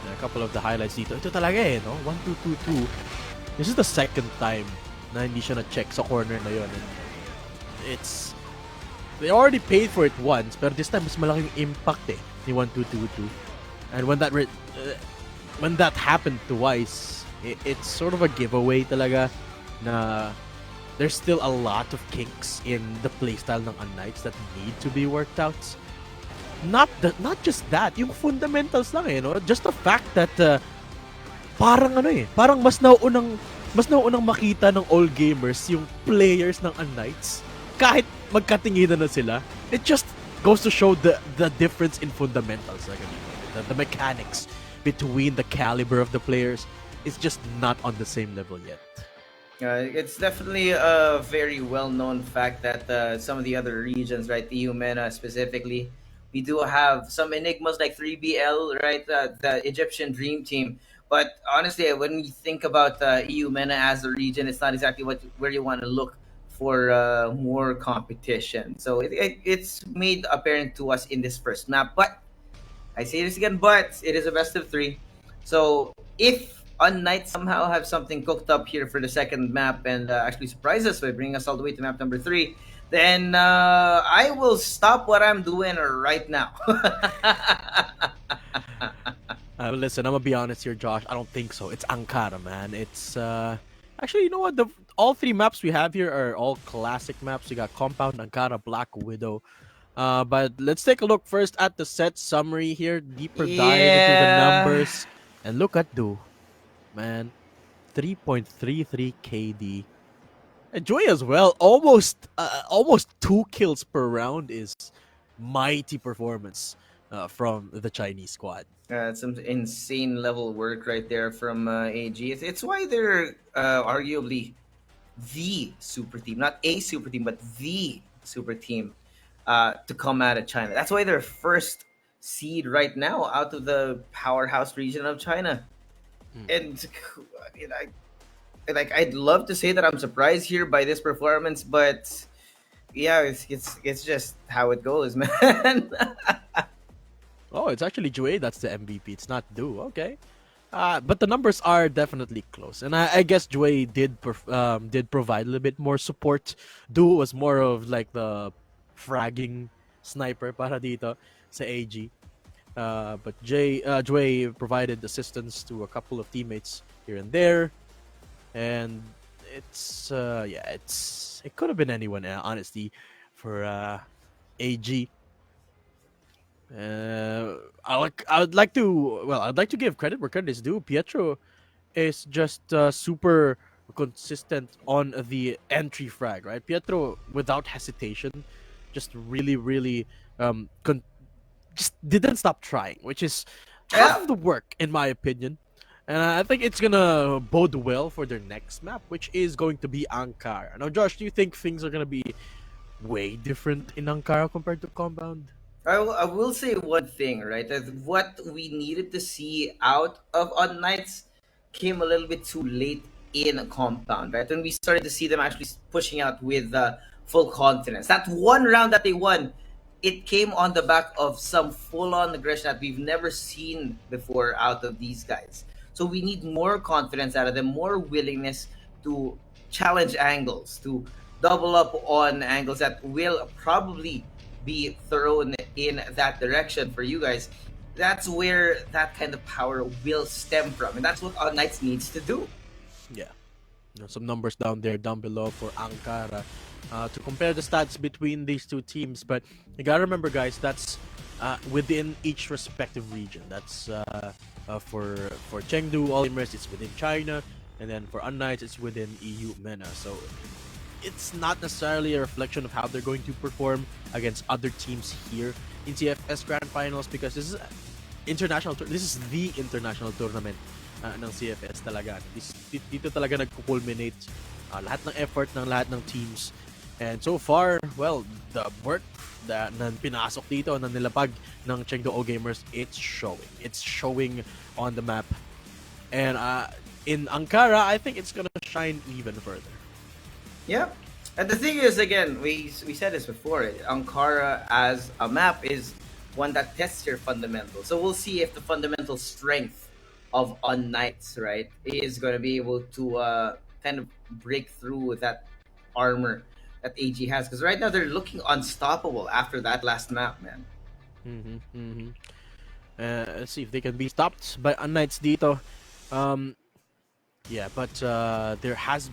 A couple of the highlights dito. Ito talaga eh, no? 1-2-2-2. This is the second time na hindi siya na-check sa corner na yun. And it's... They already paid for it once, pero this time mas malaking impact eh, ni 1-2-2-2. And when that happened twice, it's sort of a giveaway talaga na there's still a lot of kinks in the playstyle ng unKnights that need to be worked out. Not just that, yung fundamentals lang eh, no? Just the fact that parang mas nauunang makita ng all gamers yung players ng unKnights kahit magkatinginan na sila. It just goes to show the difference in fundamentals, like the mechanics between the caliber of the players is just not on the same level yet. It's definitely a very well-known fact that some of the other regions, right, the EU MENA specifically, we do have some enigmas like 3BL, right, the Egyptian Dream Team. But honestly, when we think about EU MENA as a region, it's not exactly where you want to look for more competition. So it's made apparent to us in this first map. But I say this again, but it is a best of 3. So if unKnights somehow have something cooked up here for the second map and actually surprise us by bringing us all the way to map number 3, then I will stop what I'm doing right now. Listen, I'm gonna be honest here, Josh. I don't think so. It's Ankara, man. It's actually, you know what? All 3 maps we have here are all classic maps. We got Compound, Ankara, Black Widow. But let's take a look first at the set summary here. Deeper dive into the numbers, and look at Du. Man, 3.33 KD. And Joy as well, almost 2 kills per round is mighty performance from the Chinese squad. It's some insane level work right there from AG. It's why they're arguably the super team, not a super team, but the super team to come out of China. That's why they're first seed right now out of the powerhouse region of China. And I'd love to say that I'm surprised here by this performance, but yeah, it's just how it goes, man. Oh, it's actually Jue that's the MVP. It's not Du. Okay, but the numbers are definitely close, and I guess Jue did provide a little bit more support. Du was more of like the fragging sniper para dito sa AG. But Jue provided assistance to a couple of teammates here and there, and it could have been anyone, honestly, for AG. I'd like to give credit where credit is due. Pietro is just super consistent on the entry frag, right? Pietro, without hesitation, just really just didn't stop trying, which is half of the work, in my opinion. And I think it's gonna bode well for their next map, which is going to be Ankara. Now, Josh, do you think things are gonna be way different in Ankara compared to Compound? I will say one thing, right? That what we needed to see out of unKnights came a little bit too late in a Compound, right? When we started to see them actually pushing out with full confidence. That one round that they won, it came on the back of some full-on aggression that we've never seen before out of these guys. So we need more confidence out of them, more willingness to challenge angles, to double up on angles that will probably be thrown in that direction for you guys. That's where that kind of power will stem from, and that's what unKnights needs to do. Yeah. Some numbers down below for Ankara to compare the stats between these two teams. But you gotta remember, guys, that's within each respective region. That's for Chengdu All Gamers, it's within China, and then for unKnights, it's within EU MENA. So it's not necessarily a reflection of how they're going to perform against other teams here in CFS Grand Finals, because this is this is the international tournament ng CFS talaga. Dito talaga nagko-culminate lahat ng effort ng lahat ng teams. And so far, well, the work na pinasok dito, na nilapag ng Chengdu All Gamers, it's showing. It's showing on the map. And in Ankara, I think it's gonna shine even further. Yeah. And the thing is, again, we said this before, Ankara as a map is one that tests your fundamentals. So we'll see if the fundamental strength of unKnights, right, is going to be able to kind of break through with that armor that AG has. Because right now they're looking unstoppable after that last map, man. Let's see if they can be stopped by unKnights dito. Yeah, but there has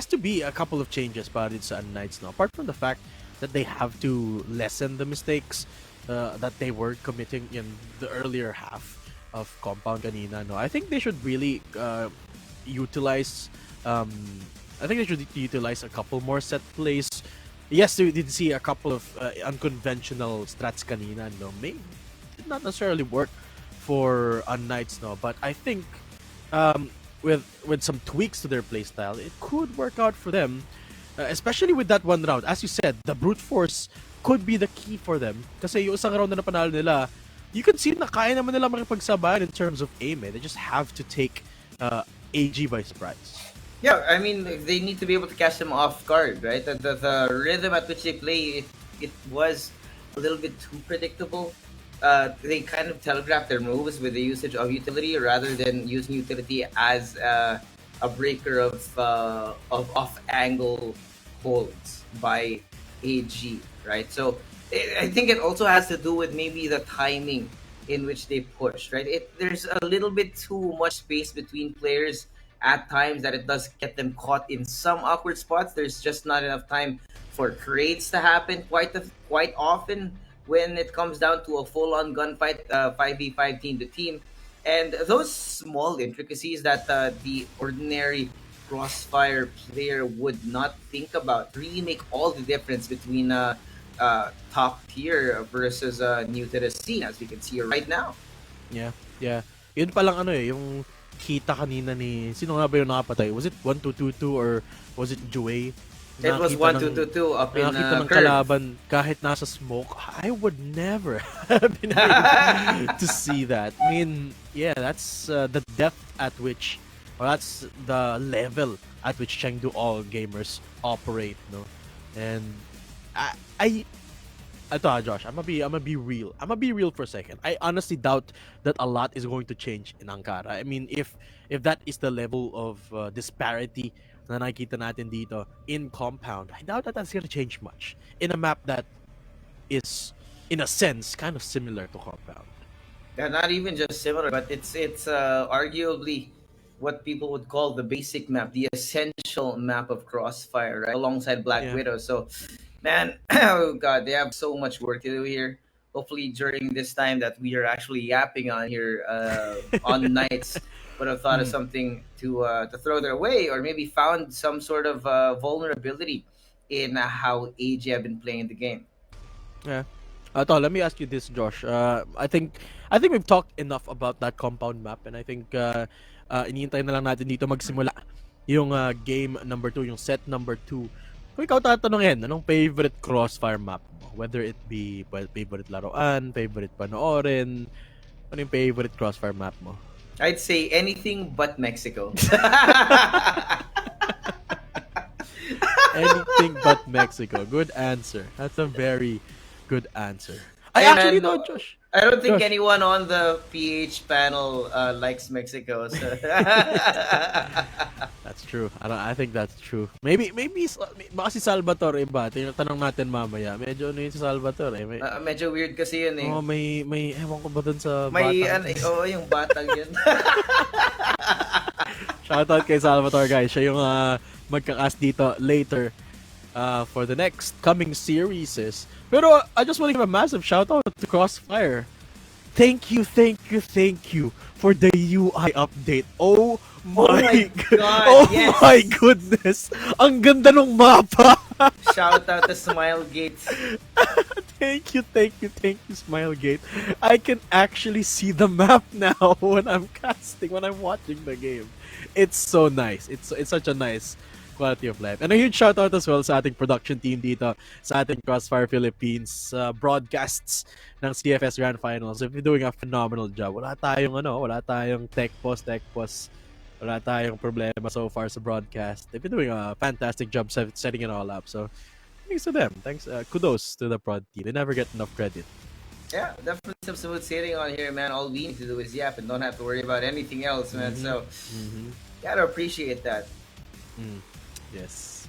to be a couple of changes para it's unKnights now. Apart from the fact that they have to lessen the mistakes that they were committing in the earlier half of Compound kanina, no, I think they should really utilize. I think they should utilize a couple more set plays. Yes, we did see a couple of unconventional strats kanina, no, may did not necessarily work for unKnights, no, but I think with some tweaks to their playstyle, it could work out for them. Especially with that one round. As you said, the brute force could be the key for them. Kasi yung isang round na napanalo nila, you can see na kaya naman nila makipagsabayan in terms of aim. They just have to take AG by surprise. Yeah, I mean, they need to be able to catch them off guard, right? The rhythm at which they play, it was a little bit too predictable. They kind of telegraph their moves with the usage of utility rather than using utility as a breaker of off angle holds by AG, right? So I think it also has to do with maybe the timing in which they push, right? There's a little bit too much space between players at times that it does get them caught in some awkward spots. There's just not enough time for trades to happen quite often when it comes down to a full-on gunfight, 5v5 team to team. And those small intricacies that the ordinary Crossfire player would not think about really make all the difference between top tier versus new to the scene, as we can see right now. Yeah, yeah. Yun pa lang yung kita kanina ni... Sino nga ba yung nakapatay? Was it 1222 or was it Jue? It was 1222 up in nakita ng curve. kalaban kahit nasa smoke. I would never have been able to see that. I mean, yeah, that's the depth at which, or that's the level at which Chengdu All Gamers operate, no? And Josh, I'm gonna be real. I'm gonna be real for a second. I honestly doubt that a lot is going to change in Ankara. I mean, if that is the level of disparity na nakikita natin dito in Compound, I doubt that that's gonna change much in a map that is, in a sense, kind of similar to Compound. Yeah, not even just similar, but it's arguably what people would call the basic map, the essential map of Crossfire, right? Alongside Black Widow. So, man, oh god, they have so much work to do here. Hopefully, during this time that we are actually yapping on here on nights, would have thought of something to throw their way, or maybe found some sort of vulnerability in how AG have been playing the game. Yeah. Let me ask you this, Josh. I think we've talked enough about that Compound map, and I think iniintay na lang natin dito magsimula yung game number 2, yung set number 2. Kung ikaw tatanungin, anong favorite Crossfire map mo? Whether it be favorite laruan, favorite panoorin, ano yung favorite Crossfire map mo? I'd say anything but Mexico. Anything but Mexico. Good answer. That's a very good answer. I Hey actually man, know, Josh. I don't think Josh. anyone on the PH panel likes Mexico. So. That's true. I think that's true. Maybe baka si Salvatore iba. Tanong natin mamaya. Medyo ano yun si Salvatore. Medyo weird kasi yun eh. May ewan ko ba dun sa May batang. yung batang yun. Shoutout kay Salvatore, guys. Siya yung magka-cast dito later for the next coming series. Pero I just want to give a massive shoutout to Crossfire. Thank you for the UI update. Oh my God, oh yes. my goodness. Ang ganda ng mapa. Shout out to Smilegate. Thank you, Smilegate. I can actually see the map now when I'm casting, when I'm watching the game. It's so nice. It's such a nice quality of life. And a huge shout out as well sa ating production team dito, sa ating Crossfire Philippines broadcasts ng CFS Grand Finals. If you're doing a phenomenal job. Wala tayong tech post. Wala tayong problema so far sa broadcast. They've been doing a fantastic job setting it all up. So, thanks to them. Thanks, kudos to the prod team. They never get enough credit. Yeah, definitely some smooth sailing on here, man. All we need to do is yap and don't have to worry about anything else, man. So, gotta appreciate that. Yes.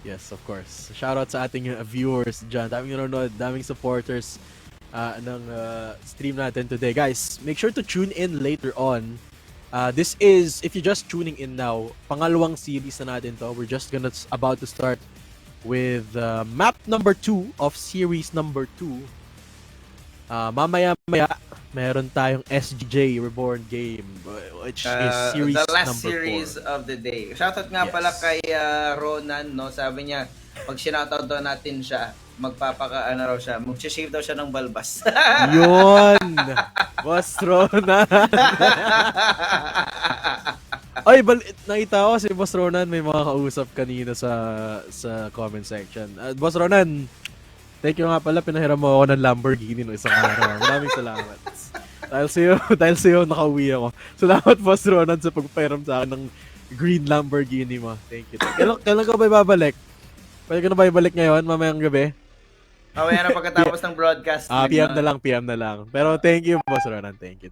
Yes, of course. Shoutout sa ating viewers dyan. Daming nanonood, daming supporters ng stream natin today. Guys, make sure to tune in later on. This is, if you're just tuning in now, pangalawang series na natin to. We're just about to start with map number 2 of series number 2. Mamaya meron tayong SGJ Reborn game, which is series the last number series 4. of the day. Shoutout nga pala kay Ronan, no? Sabi niya, pag sinoutout daw natin siya, mag-shave daw siya ng balbas. Yun! Boss Ronan! Ay, nakita ko si Boss Ronan, may mga kausap kanina sa comment section. Boss Ronan, thank you nga pala, pinahiram mo ako ng Lamborghini no isang araw. Maraming salamat. Dahil sa'yo, nakauwi ako. Salamat, Boss Ronan, sa pagpahiram sa akin ng green Lamborghini mo. Thank you. Kailan ka ba ibabalik? Pwede ka na ba ibalik ngayon, mamayang gabi? Mamaya na pagkatapos ng broadcast. PM na lang. Pero thank you, Boss Ronan. Thank you.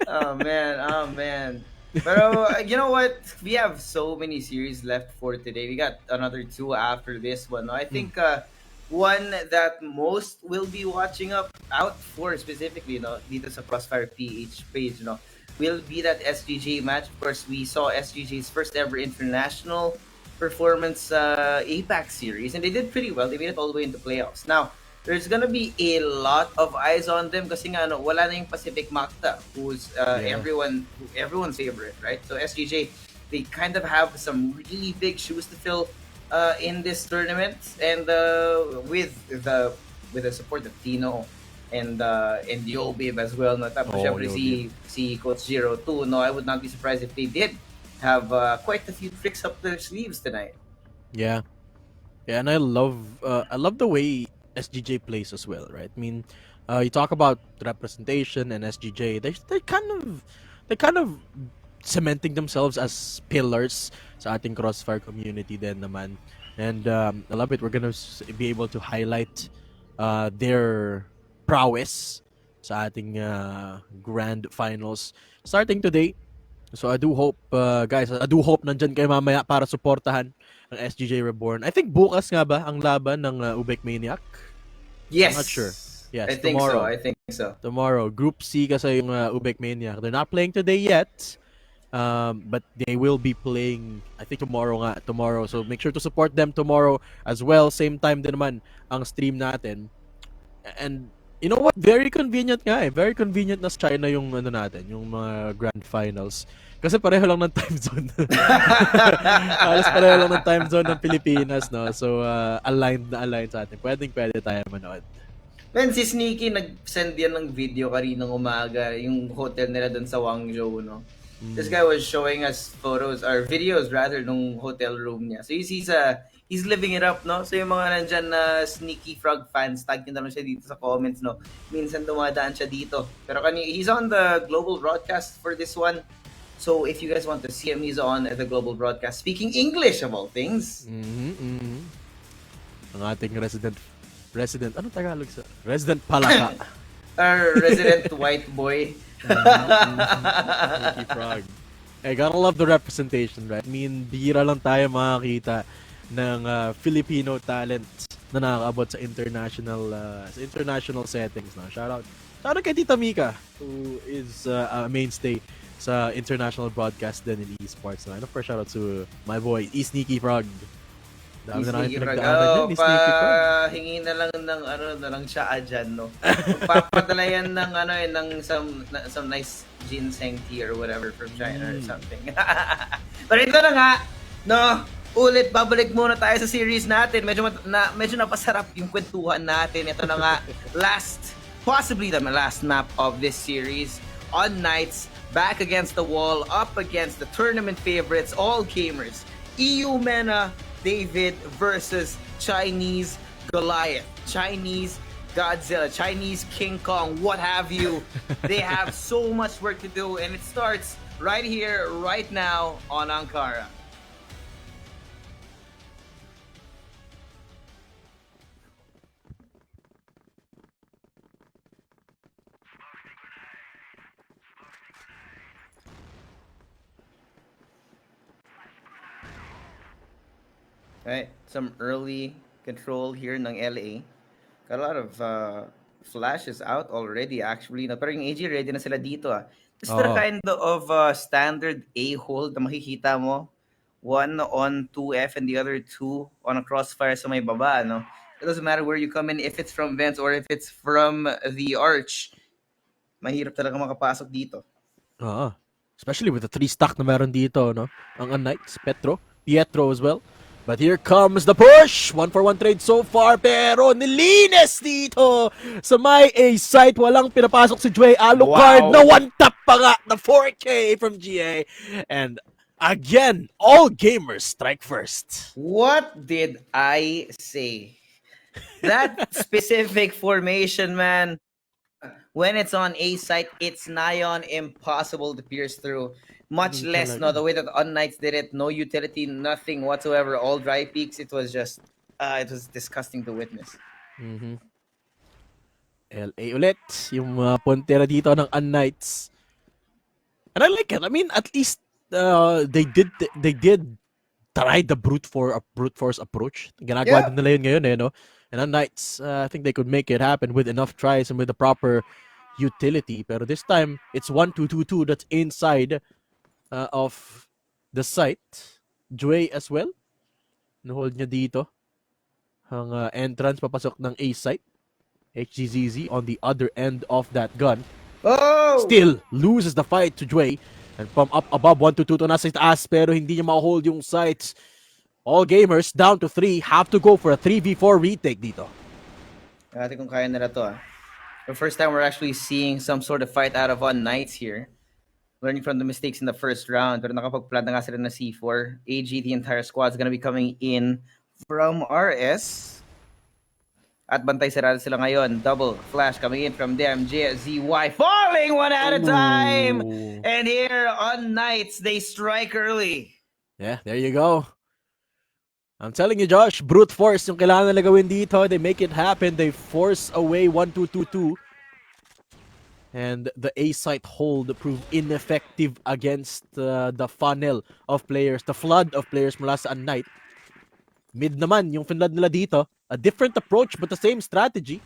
Oh man. Pero you know what? We have so many series left for today. We got another 2 after this one. I think one that most will be watching out for specifically, dito sa Crossfire PH page, will be that SGJ match. Of course, we saw SGJ's first ever international performance APAC series, and they did pretty well. They made it all the way into playoffs. Now, there's gonna be a lot of eyes on them kasi nga wala na yung Pacific Makta, who's everyone's favorite, right? So SGJ, they kind of have some really big shoes to fill in this tournament, and with the support of Tino and Yobib as well, no? Tapos syempre si Coach 02, no, I would not be surprised if they did have quite a few tricks up their sleeves tonight. Yeah, and I love the way SGJ plays as well, right? I mean, you talk about representation and SGJ, they're kind of cementing themselves as pillars sa ating Crossfire community din naman. And I love it. We're gonna be able to highlight their prowess sa ating grand finals starting today. So I do hope, guys, nandyan kayo mamaya para suportahan ang SGJ Reborn. I think bukas nga ba ang laban ng Ubek Maniac? Yes. I'm not sure. Yes, I think so. Tomorrow. Group C kasi yung Ubek Maniac. They're not playing today yet, but they will be playing, I think, tomorrow. So make sure to support them tomorrow as well. Same time din naman ang stream natin. And you know what? Very convenient nga eh. Very convenient na sa China yung natin, yung mga grand finals. Kasi pareho lang ng time zone. Halos pareho lang ng time zone ng Pilipinas, no? So, aligned sa atin. Pwede tayo manood. Man, si Sneaky nag-send yan ng video kaninang umaga, yung hotel nila dun sa Guangzhou, no? This guy was showing us photos, or videos rather, nung hotel room niya. So, he's living it up, no? So, yung mga nandyan na Sneaky Frog fans, tag nyo naman siya dito sa comments, no? Minsan dumadaan siya dito. Pero he's on the global broadcast for this one. So, if you guys want to see him, he's on the global broadcast, speaking English of all things. Ang ating resident Resident, anong Tagalog sa? Resident Palaka. Our resident white boy. Sneaky Frog. Gotta love the representation, right? I mean, bihira lang tayo makakita ng Filipino talent na nakakaabot sa international settings. No? Shout out kay Tita Mika, who is a mainstay sa international broadcast din in esports. No? And of course, shout out to my boy, Sneaky Frog. Dami na namin pinagdaanan yan, ni Sneaky Frog. Hingi na lang ng na lang siya dyan, no. Magpapadala yan ng ng some nice ginseng tea or whatever from China or something. Pero ito na nga, no, ulit babalik muna tayo sa series natin. Medyo napasarap yung kwentuhan natin. Ito na nga, possibly the last map of this series. unKnights, back against the wall, up against the tournament favorites, all gamers. EU Mena David versus Chinese Goliath, Chinese Godzilla, Chinese King Kong, what have you. They have so much work to do, and it starts right here, right now on Ankara. Right, some early control here ng LA. Got a lot of flashes out already actually. No? Pero yung AG ready na sila dito. Is there kind of standard A hold na makikita mo? One on 2F and the other two on a crossfire sa may baba. No? It doesn't matter where you come in, if it's from vents or if it's from the arch. Mahirap talaga makapasok dito. Especially with the 3 stack na meron dito, no? Ang unKnights, Pietro as well. But here comes the push! 1-for-1 trade so far, pero nilinis dito sa may A site. Walang pinapasok si Jue. Alucard na one-tap pa nga na 4K from GA. And again, all gamers strike first. What did I say? That specific formation, man, when it's on A site, it's nigh on impossible to pierce through. Much less, no, the way that unKnights did it, no utility, nothing whatsoever, all dry peaks. It was just, it was disgusting to witness. LA ulit, yung puntera dito ng unKnights. And I like it. I mean, at least they did try the brute force approach. Ginagawa din nila yun ngayon, no? And unKnights, I think they could make it happen with enough tries and with the proper utility. Pero this time, it's 1-2-2-2 that's inside of the site. Jue as well. Nahold niya dito. Ang entrance papasok ng A site. HGZZ on the other end of that gun. Still loses the fight to Jue. And from up above, 1-2-2 nasa taas pero hindi niya ma-hold yung sights. All gamers down to 3 have to go for a 3v4 retake dito. Natin kung kaya nila to. The first time we're actually seeing some sort of fight out of unKnights here. Learning from the mistakes in the first round. Pero nakapag-plant na nga sila na C4. AG, the entire squad is gonna be coming in from RS. At bantay sarado sila ngayon. Double flash coming in from them. JZY falling one at a time. And here unKnights, they strike early. Yeah, there you go. I'm telling you, Josh, brute force yung kailangan nila gawin dito. They make it happen. They force away 1-2-2-2. And the A site hold proved ineffective against the funnel of players, the flood of players mula sa unKnight. Mid naman yung finlad nila dito. A different approach but the same strategy.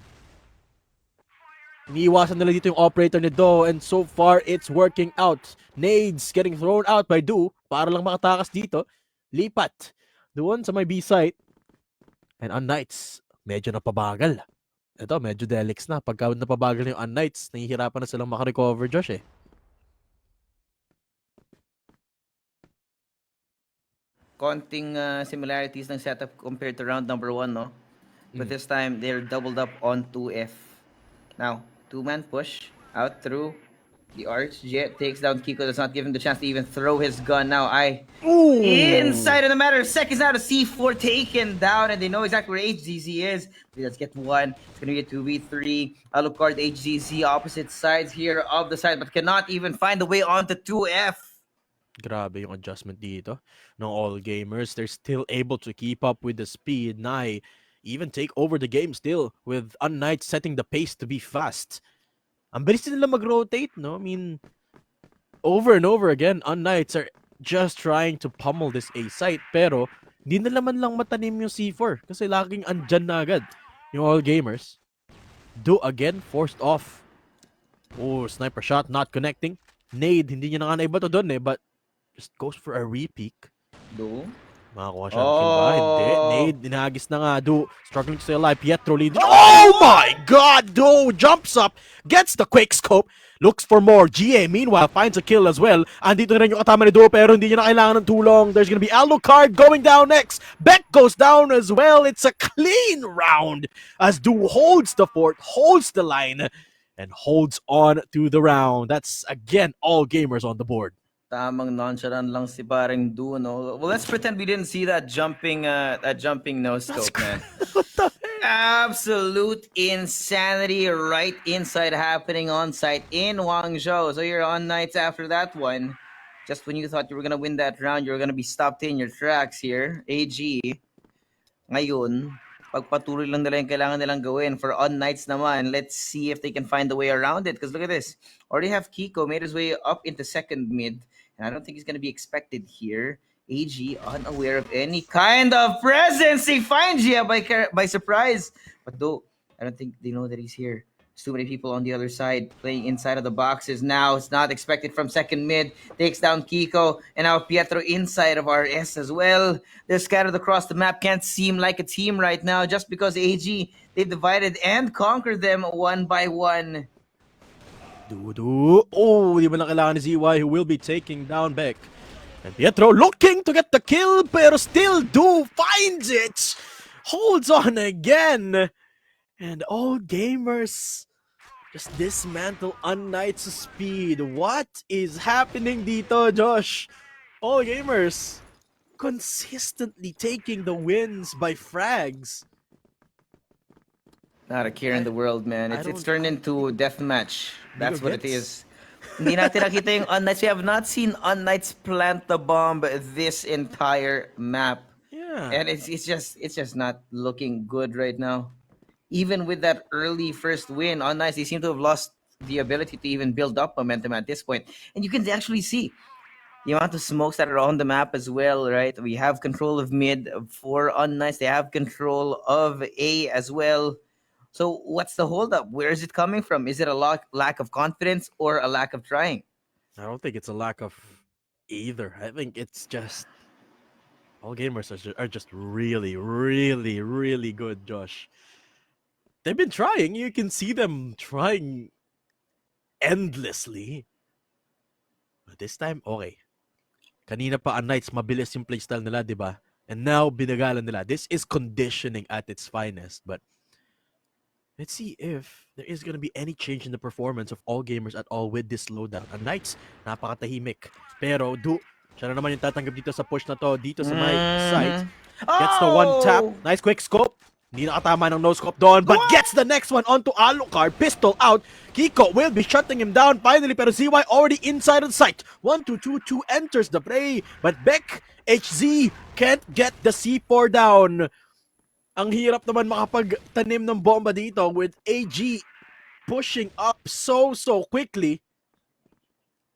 Iniiwasan nila dito yung operator ni Do and so far it's working out. Nades getting thrown out by Do para lang makatakas dito. Lipat doon sa may B site. And unKnights, medyo napabagal. Ito, medyo delix na. Pagka napabagal yung unKnights, nahihirapan na silang makarecover, Josh eh. Konting similarities ng setup compared to round number 1, no? But this time, they're doubled up on 2F. Now, 2-man push out through the arch. Jet takes down Kiko, does not give him the chance to even throw his gun. Now, inside in a matter of seconds now, the C4 taken down, and they know exactly where HZZ is. Let's get one. It's going to be a 2v3. Alucard, HZZ, opposite sides here of the side, but cannot even find the way onto 2F. Grabe yung adjustment dito ng all gamers. They're still able to keep up with the speed. Nai, even take over the game still with unKnights setting the pace to be fast. Ang bilis nila mag-rotate, no? I mean, over and over again, unKnights are just trying to pummel this A site, pero di na naman lang matanim yung C4 kasi laging andyan na agad yung all gamers. Do again, forced off. Oh, sniper shot, not connecting. Nade, hindi niya na nga naiba to dun but just goes for a repeak. Do? Makakuha siya ng kill ba? Hindi. Oh! Nade, dinagis na nga. Do, struggling to stay alive. Pietro leading. Oh my God! Do jumps up, gets the quick scope, looks for more. GA, meanwhile, finds a kill as well. Andito na rin yung katama ni Do, pero hindi niya na kailangan ng tulong. There's gonna be Alucard going down next. Beck goes down as well. It's a clean round as Do holds the fort, holds the line, and holds on to the round. That's, again, all gamers on the board. Tamang nonchalant lang si paring Do, no? Well, let's pretend we didn't see that jumping no scope, man. What the heck? Absolute insanity right inside happening on site in Guangzhou. So you're unKnights after that one. Just when you thought you were gonna win that round, you were gonna be stopped in your tracks here. AG. Ngayon, pagpatuloy lang nila yung kailangan nilang gawin. For unKnights naman, let's see if they can find a way around it. Because look at this. Already have Kiko made his way up into second mid. And I don't think he's going to be expected here. AG, unaware of any kind of presence. They find Gia by surprise. But though, I don't think they know that he's here. There's too many people on the other side playing inside of the boxes now. It's not expected from second mid. Takes down Kiko. And now Pietro inside of RS as well. They're scattered across the map. Can't seem like a team right now just because AG, they've divided and conquered them one by one. Do. Oh, di ba na kailangan ni ZY who will be taking down Beck. And Pietro looking to get the kill, pero still Do finds it. Holds on again. And all gamers just dismantle unKnights' speed. What is happening dito, Josh? All gamers consistently taking the wins by frags. Not a care in the world, man. It's turned into deathmatch. That's what it gets. is. Hindi natin nakita yung unKnights. We have not seen unKnights plant the bomb this entire map. Yeah. And it's just not looking good right now. Even with that early first win, unKnights, they seem to have lost the ability to even build up momentum at this point. And you can actually see the amount of smokes that are on the map as well, right? We have control of mid for unKnights. They have control of A as well. So what's the holdup? Where is it coming from? Is it a lack of confidence or a lack of trying? I don't think it's a lack of either. I think it's just all gamers are just really, really, really good, Josh. They've been trying. You can see them trying endlessly. But this time, okay. Kanina pa unKnights, mabilis yung playstyle nila, di ba? And now, binagalan nila. This is conditioning at its finest. But let's see if there is gonna be any change in the performance of all gamers at all with this slowdown. unKnights, napakatahimik. Pero, siya na naman yung tatanggap dito sa push na to. Dito sa my site. Gets the one tap. Nice quick scope. Hindi nakatama ng no-scope doon, but gets the next one onto Alucard. Pistol out. Kiko will be shutting him down finally, pero ZY already inside of sight. 1-2-2-2 enters the play, but Beck, HZ can't get the C4 down. Ang hirap naman makapagtanim ng bomba dito with AG pushing up so quickly.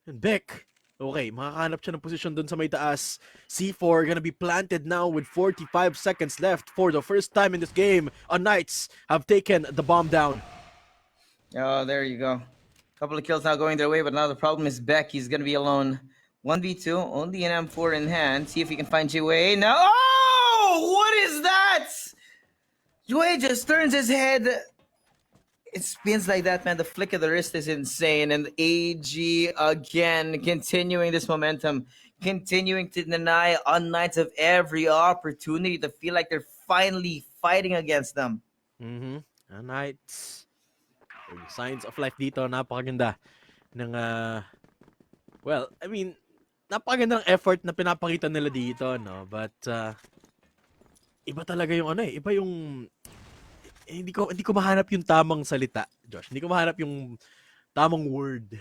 And Beck, okay, makakahanap siya ng position dun sa may taas. C4 gonna be planted now with 45 seconds left for the first time in this game. unKnights have taken the bomb down. Oh, there you go. Couple of kills now going their way, but now the problem is Beck. He's gonna be alone. 1v2, only an M4 in hand. See if he can find Jiwei. Now, oh! What is that? Jiwei just turns his head. It spins like that, man. The flick of the wrist is insane. And AG again, continuing this momentum, continuing to deny unKnights of every opportunity to feel like they're finally fighting against them. unKnights. Signs of life dito, napakaganda ng well, I mean, napakagandang effort na pinapakita nila dito, no? But iba talaga yung iba yung hindi ko mahanap yung tamang salita, Josh. Hindi ko mahanap yung tamang word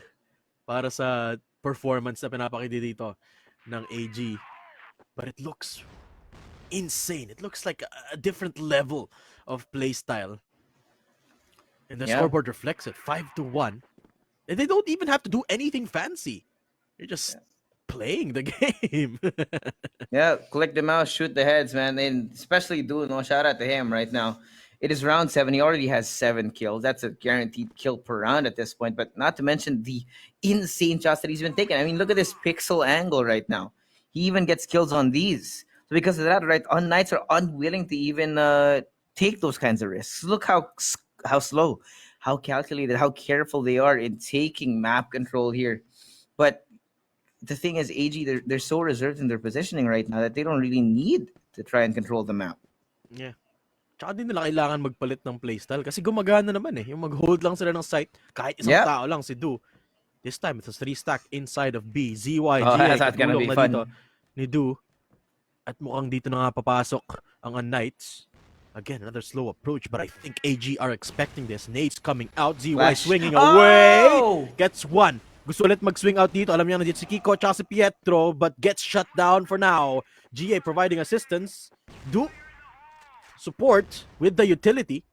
para sa performance na pinapakita dito ng AG. But it looks insane. It looks like a different level of play style. And the Yeah. scoreboard reflects it, 5-1. And they don't even have to do anything fancy. They're just playing the game. Yeah, click the mouse, shoot the heads, man. And especially dude, no shout out to him right now. It is round 7. He already has 7 kills. That's a guaranteed kill per round at this point. But not to mention the insane shots that he's been taking. I mean, look at this pixel angle right now. He even gets kills on these. So because of that, right, unKnights are unwilling to even take those kinds of risks. Look how slow, how calculated, how careful they are in taking map control here. But the thing is, AG, they're so reserved in their positioning right now that they don't really need to try and control the map. Yeah. Tsaka din nila kailangan magpalit ng playstyle kasi gumagana naman eh. Yung mag-hold lang sila ng site kahit isang Yep. tao lang si Du. This time, it's a 3-stack inside of B. ZY, Oh, GA, that's not gonna katulong be na fun. dito ni Du. At mukhang dito na nga papasok ang unKnights. Again, another slow approach, but I think AG are expecting this. Nades coming out, ZY Flash. swinging away. Oh! Gets one. Gusto ulit mag-swing out dito. Alam niya na dito si Kiko at si Pietro, but gets shut down for now. GA providing assistance. Du support with the utility.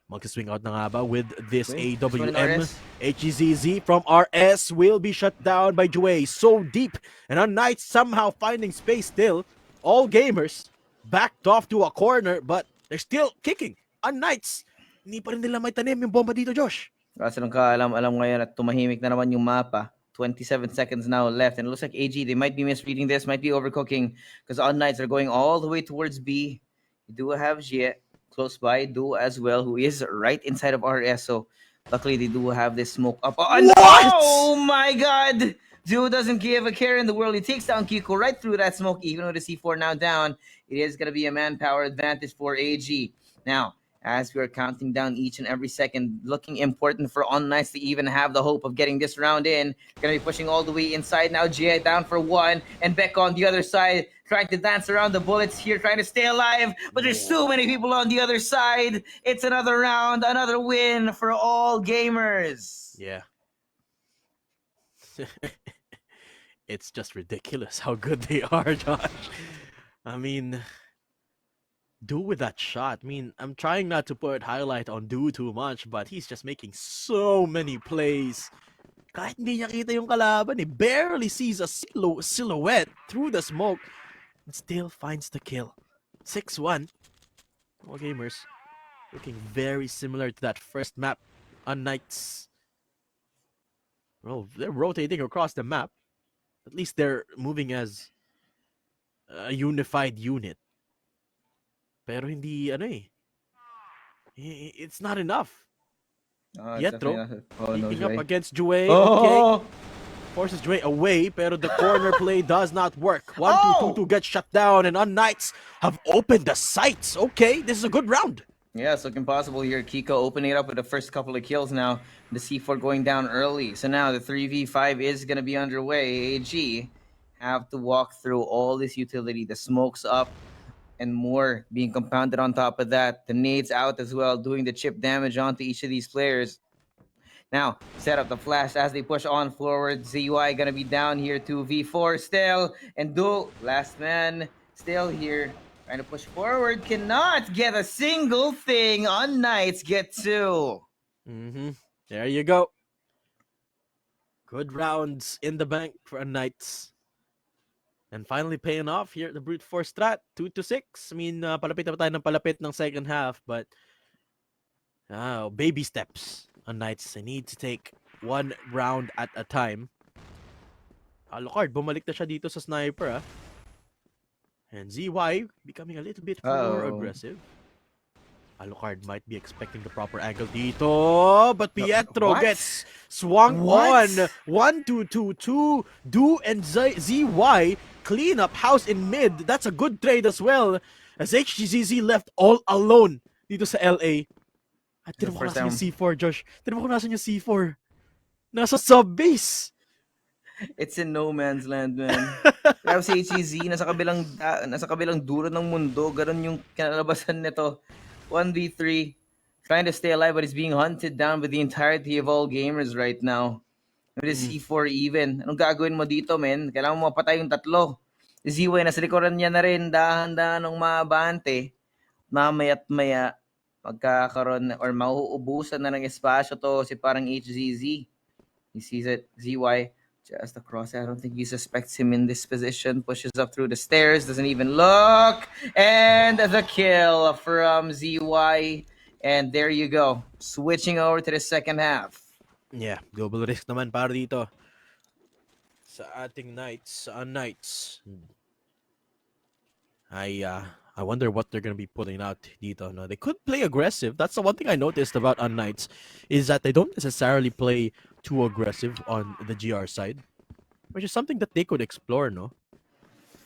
Mag-swing out na nga ba with this Wait, AWM. RS? HEZZ from RS will be shut down by Jue. So deep. And unKnights somehow finding space still. All gamers backed off to a corner, but they're still kicking. unKnights, hindi pa rin nila may tanim yung bomba dito, Josh. Kasi nung alam ngayon at tumahimik na naman yung mapa. 27 seconds now left. And it looks like AG, they might be misreading this, might be overcooking. Because unKnights are going all the way towards B. You do have Jie close by, Du as well, who is right inside of RS. So luckily they do have this smoke up. Oh, no! Oh my god! Du doesn't give a care in the world. He takes down Kiko right through that smoke. Even with the C4 now down, it is going to be a manpower advantage for AG. Now, as we are counting down each and every second, looking important for unKnights to even have the hope of getting this round in. Going to be pushing all the way inside now. Jie down for 1, and Beck on the other side, trying to dance around the bullets here, trying to stay alive. But there's so many people on the other side. It's another round, another win for all gamers. Yeah. It's just ridiculous how good they are, Josh. I mean, Du with that shot. I mean, I'm trying not to put highlight on Du too much, but he's just making so many plays. Kahit hindi niya kita yung kalaban, he barely sees a silhouette through the smoke and still finds the kill. 6-1. All gamers looking very similar to that first map. unKnights, well, they're rotating across the map. At least they're moving as a unified unit. Pero hindi, it's not enough. Pietro, keeping up against Jue. Okay. Forces Jue away, pero the corner play does not work. 1-2-2-2 gets shut down, and unKnights have opened the sights. Okay, this is a good round. Yeah, it's looking possible here. Kiko opening it up with the first couple of kills now. The C4 going down early. So now the 3v5 is going to be underway. AG have to walk through all this utility. The smoke's up and more being compounded on top of that. The nades out as well, doing the chip damage onto each of these players. Now, set up the flash as they push on forward. ZY going to be down here to V4 still. And Du, last man, still here. Trying to push forward, cannot get a single thing. unKnights get 2. There you go. Good rounds in the bank for unKnights. And finally paying off here at the brute force strat, 2-6. I mean, palapit na tayo ng palapit ng second half, but baby steps. unKnights, they need to take one round at a time. Alucard, bumalik na siya dito sa sniper, And ZY becoming a little bit more aggressive. Alucard might be expecting the proper angle dito, but Pietro gets swung on. 1-2-2-2. Du and ZY clean up house in mid. That's a good trade as well. As HGZZ left all alone dito sa LA. At tinamo ko nasan yung C4, Josh. Tinamo ko nasan yung C4. Nasa sub-base. It's in no man's land, man. Kaya si HEZ, nasa kabilang dulo ng mundo. Ganun yung kinalabasan nito. 1v3. Trying to stay alive, but he's being hunted down by the entirety of all gamers right now. With his C4 even. Anong gagawin mo dito, men? Kailangan mo mapatay yung tatlo. Si ZY, nasa likuran niya na rin. Dahan-dahan ng mabante. Mamaya't maya, magkakaroon or mauubusan na ng espasyo to si parang HZZ. He sees it. ZY just across. I don't think he suspects him in this position. Pushes up through the stairs. Doesn't even look. And the kill from ZY. And there you go. Switching over to the second half. Yeah, global risk naman para dito sa ating Knights, sa unKnights. I wonder what they're gonna be putting out dito. No, they could play aggressive. That's the one thing I noticed about unKnights is that they don't necessarily play too aggressive on the GR side, which is something that they could explore. No,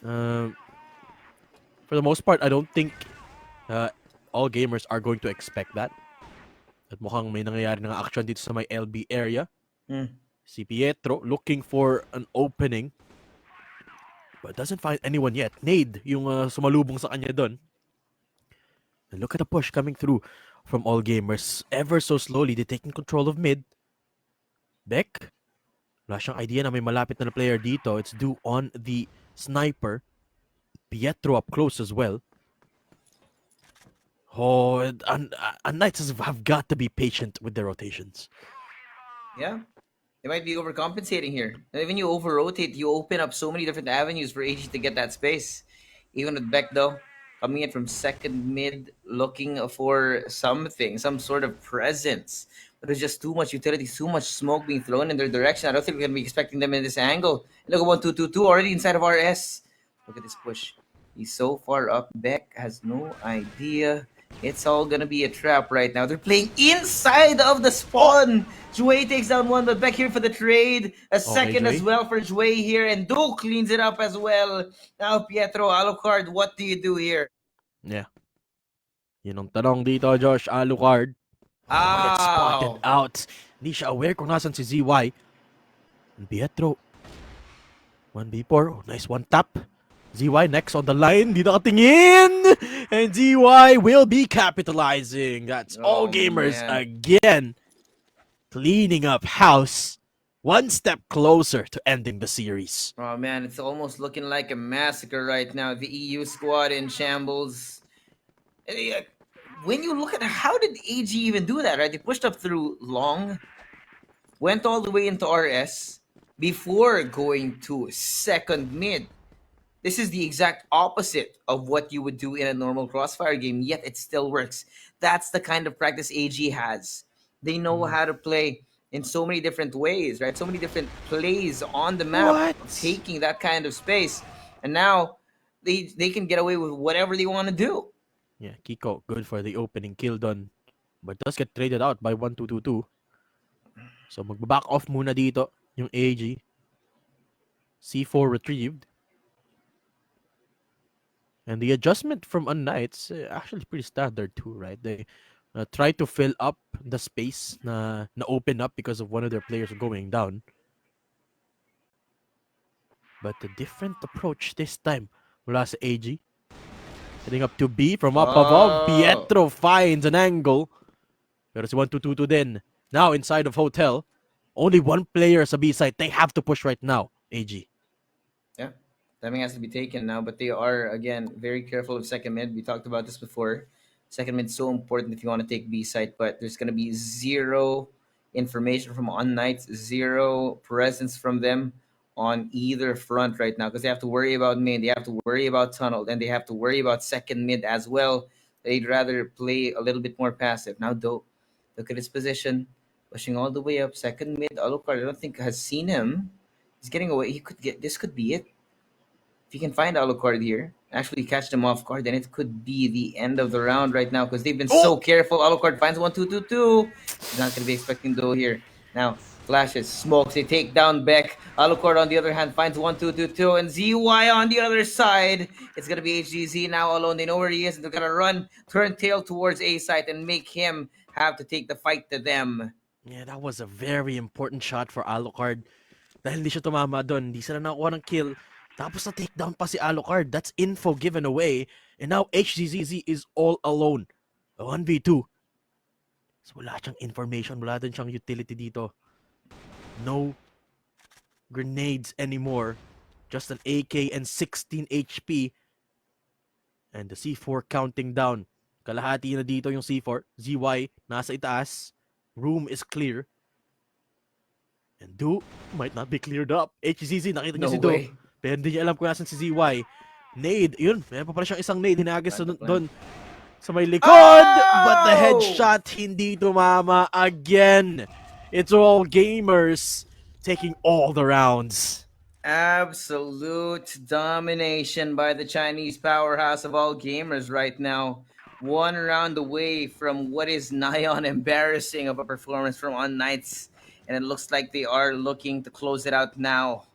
for the most part, I don't think all gamers are going to expect that. At mukhang may nangyayari ng action dito sa may LB area. Si Pietro looking for an opening, but doesn't find anyone yet. Nade yung sumalubong sa kanya doon. And look at the push coming through from all gamers. Ever so slowly, they're taking control of mid. Beck, wala siyang idea na may malapit na player dito. It's due on the sniper. Pietro up close as well. Oh, and Knights have got to be patient with their rotations. Yeah. They might be overcompensating here. And when you over-rotate, you open up so many different avenues for AG to get that space. Even with Beck, though, coming in from second mid, looking for something, some sort of presence. But there's just too much utility, too much smoke being thrown in their direction. I don't think we're going to be expecting them in this angle. Look at 1-2-2-2 already inside of RS. Look at this push. He's so far up. Beck has no idea. It's all gonna be a trap right now. They're playing inside of the spawn. Jue takes down one, but back here for the trade. A second as Jue. well for Jue here, and Duke cleans it up as well. Now Pietro, Alucard, what do you do here? Yeah. Yun ang tanong dito, Josh. Alucard. Gets spotted out. Hindi siya aware kung nasan si ZY. And Pietro. 1v4. Oh, nice one tap. ZY next on the line. Di nakatingin. And ZY will be capitalizing. That's all gamers again. Cleaning up house. One step closer to ending the series. Oh man, it's almost looking like a massacre right now. The EU squad in shambles. When you look at how did AG even do that, right? They pushed up through long, went all the way into RS before going to second mid. This is the exact opposite of what you would do in a normal Crossfire game, yet it still works. That's the kind of practice AG has. They know how to play in so many different ways, right? So many different plays on the map, taking that kind of space. And now they can get away with whatever they want to do. Yeah, Kiko, good for the opening kill done. But does get traded out by 1-2-2-2. So magbaback off muna dito yung AG. C4 retrieved. And the adjustment from unKnights actually pretty standard too, right? They try to fill up the space na open up because of one of their players going down. But a different approach this time mula sa AG. Heading up to B from up above. Pietro finds an angle. Pero si 1-2-2-2 din. Now inside of Hotel. Only one player sa B side. They have to push right now, AG. Yeah. Timing has to be taken now, but they are, again, very careful of second mid. We talked about this before. Second mid is so important if you want to take B site, but there's going to be zero information from unKnights, zero presence from them on either front right now because they have to worry about main, they have to worry about tunnel, then they have to worry about second mid as well. They'd rather play a little bit more passive. Now, though, look at his position, pushing all the way up. Second mid, Alucard, I don't think has seen him. He's getting away. He could get, this could be it. If you can find Alucard here, actually catch them off guard, then it could be the end of the round right now because they've been so careful. Alucard finds 1-2-2-2. He's not going to be expecting though here. Now, flashes, smokes, they take down Beck. Alucard on the other hand finds 1-2-2-2, and ZY on the other side. It's going to be HGZ now alone. They know where he is, and they're going to run, turn tail towards A site and make him have to take the fight to them. Yeah, that was a very important shot for Alucard. Dahil hindi siya tumama doon, hindi sila nakuha ng kill. Tapos na takedown pa si Alucard. That's info given away. And now HZZ is all alone. 1v2. So wala siyang information. Wala din siyang utility dito. No grenades anymore. Just an AK and 16 HP. And the C4 counting down. Kalahati na dito yung C4. ZY, nasa itaas. Room is clear. And Du might not be cleared up. HCC, nakita niya No si Du. way. Pero hindi niya alam kung nasan si ZY. Nade, yun. Meron pa pala siyang isang nade. Hinagis Plant the plan. doon sa may likod. But the Oh! headshot hindi tumama again. It's all gamers taking all the rounds. Absolute domination by the Chinese powerhouse of all gamers right now. One round away from what is nigh on embarrassing of a performance from unKnights. And it looks like they are looking to close it out now.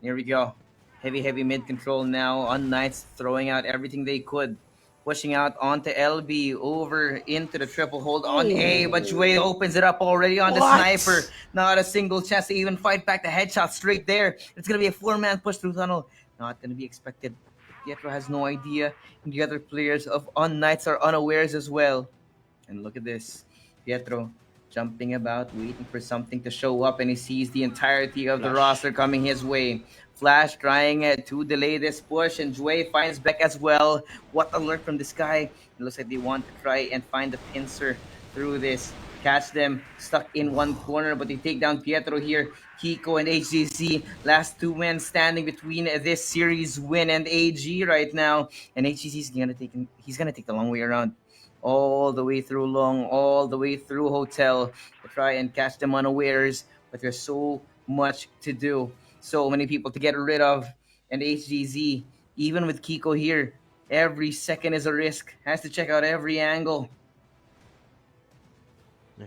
Here we go. Heavy mid control now. unKnights throwing out everything they could. Pushing out onto LB, over into the triple hold on A, but Jue opens it up already on the sniper. Not a single chance to even fight back the headshot straight there. It's going to be a 4-man push through tunnel. Not going to be expected. Pietro has no idea, and the other players of unKnights are unawares as well. And look at this. Pietro jumping about, waiting for something to show up, and he sees the entirety of the roster coming his way. Flash trying to delay this push, and Jue finds Beck as well. What alert from this guy. It looks like they want to try and find the pincer through this. Catch them stuck in one corner, but they take down Pietro here. Kiko and HGC, last two men standing between this series win and AG right now. And HGC is gonna take the long way around, all the way through Long, all the way through Hotel to try and catch them unawares. But there's so much to do, so many people to get rid of. And HGZ, even with Kiko here, every second is a risk. Has to check out every angle.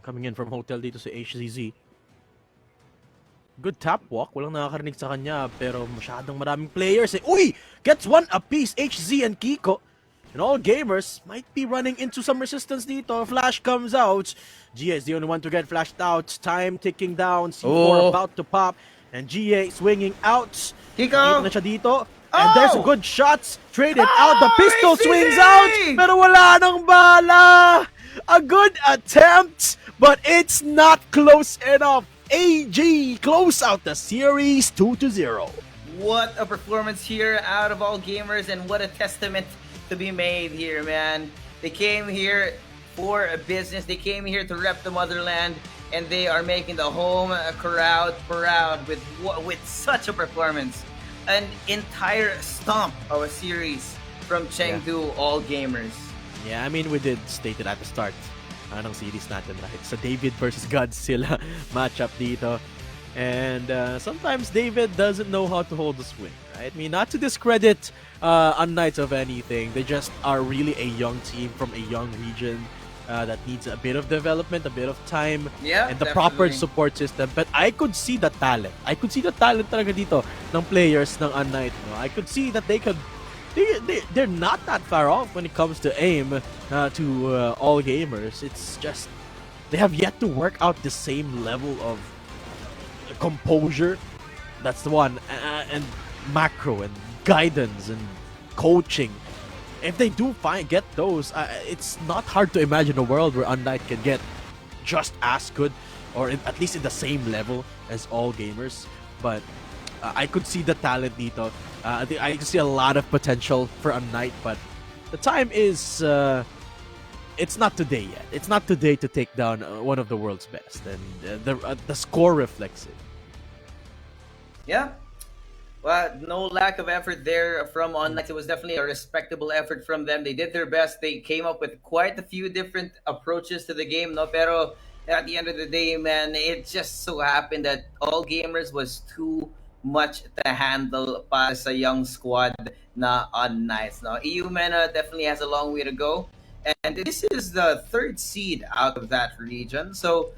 Coming in from Hotel dito si HZZ. Good tap walk. Walang nakakarinig sa kanya, pero masyadong maraming players eh. Uy! Gets one apiece, HZ and Kiko. And all gamers might be running into some resistance dito. Flash comes out. GA is the only one to get flashed out. Time ticking down. C4 about to pop. And GA swinging out. Kiko! Nakita na siya dito. And there's good shots. Traded out. The pistol swings out. Pero wala nang bala. A good attempt, but it's not close enough. AG close out the series 2-0. What a performance here out of all gamers, and what a testament to be made here, man. They came here for a business. They came here to rep the motherland, and they are making the home crowd proud with such a performance. An entire stomp of a series from Chengdu all gamers. Yeah, I mean, we did state it at the start ng series natin, right? So David versus Godzilla matchup dito. And sometimes David doesn't know how to hold the swing, right? I mean, not to discredit unKnights of anything. They just are really a young team from a young region that needs a bit of development, a bit of time, and the proper support system. But I could see the talent. I could see the talent talaga dito ng players ng unKnights. No? I could see that they're not that far off when it comes to aim to all gamers. It's just they have yet to work out the same level of composure. That's the one, and macro and guidance and coaching. If they do get those, it's not hard to imagine a world where unKnight can get just as good, or at least in the same level as all gamers. But I could see the talent dito. I can see a lot of potential for unKnight, but the time is it's not today yet. It's not today to take down one of the world's best, and the score reflects it. Yeah. Well, no lack of effort there from unKnights. It was definitely a respectable effort from them. They did their best. They came up with quite a few different approaches to the game, no? Pero at the end of the day, man, it just so happened that all gamers was too much to handle para sa young squad na unKnights. No? EU MENA definitely has a long way to go. And this is the third seed out of that region. So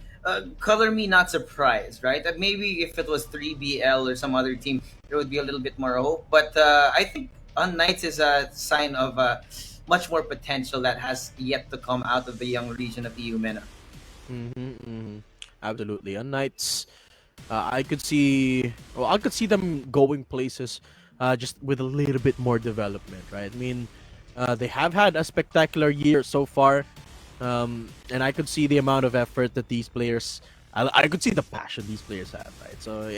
color me not surprised, right? That maybe if it was 3BL or some other team, there would be a little bit more hope. But I think unKnights is a sign of much more potential that has yet to come out of the young region of EU MENA. Absolutely, unKnights. I could see them going places, just with a little bit more development, right? I mean, they have had a spectacular year so far. And I could see the amount of effort that these players, I could see the passion these players have, right? So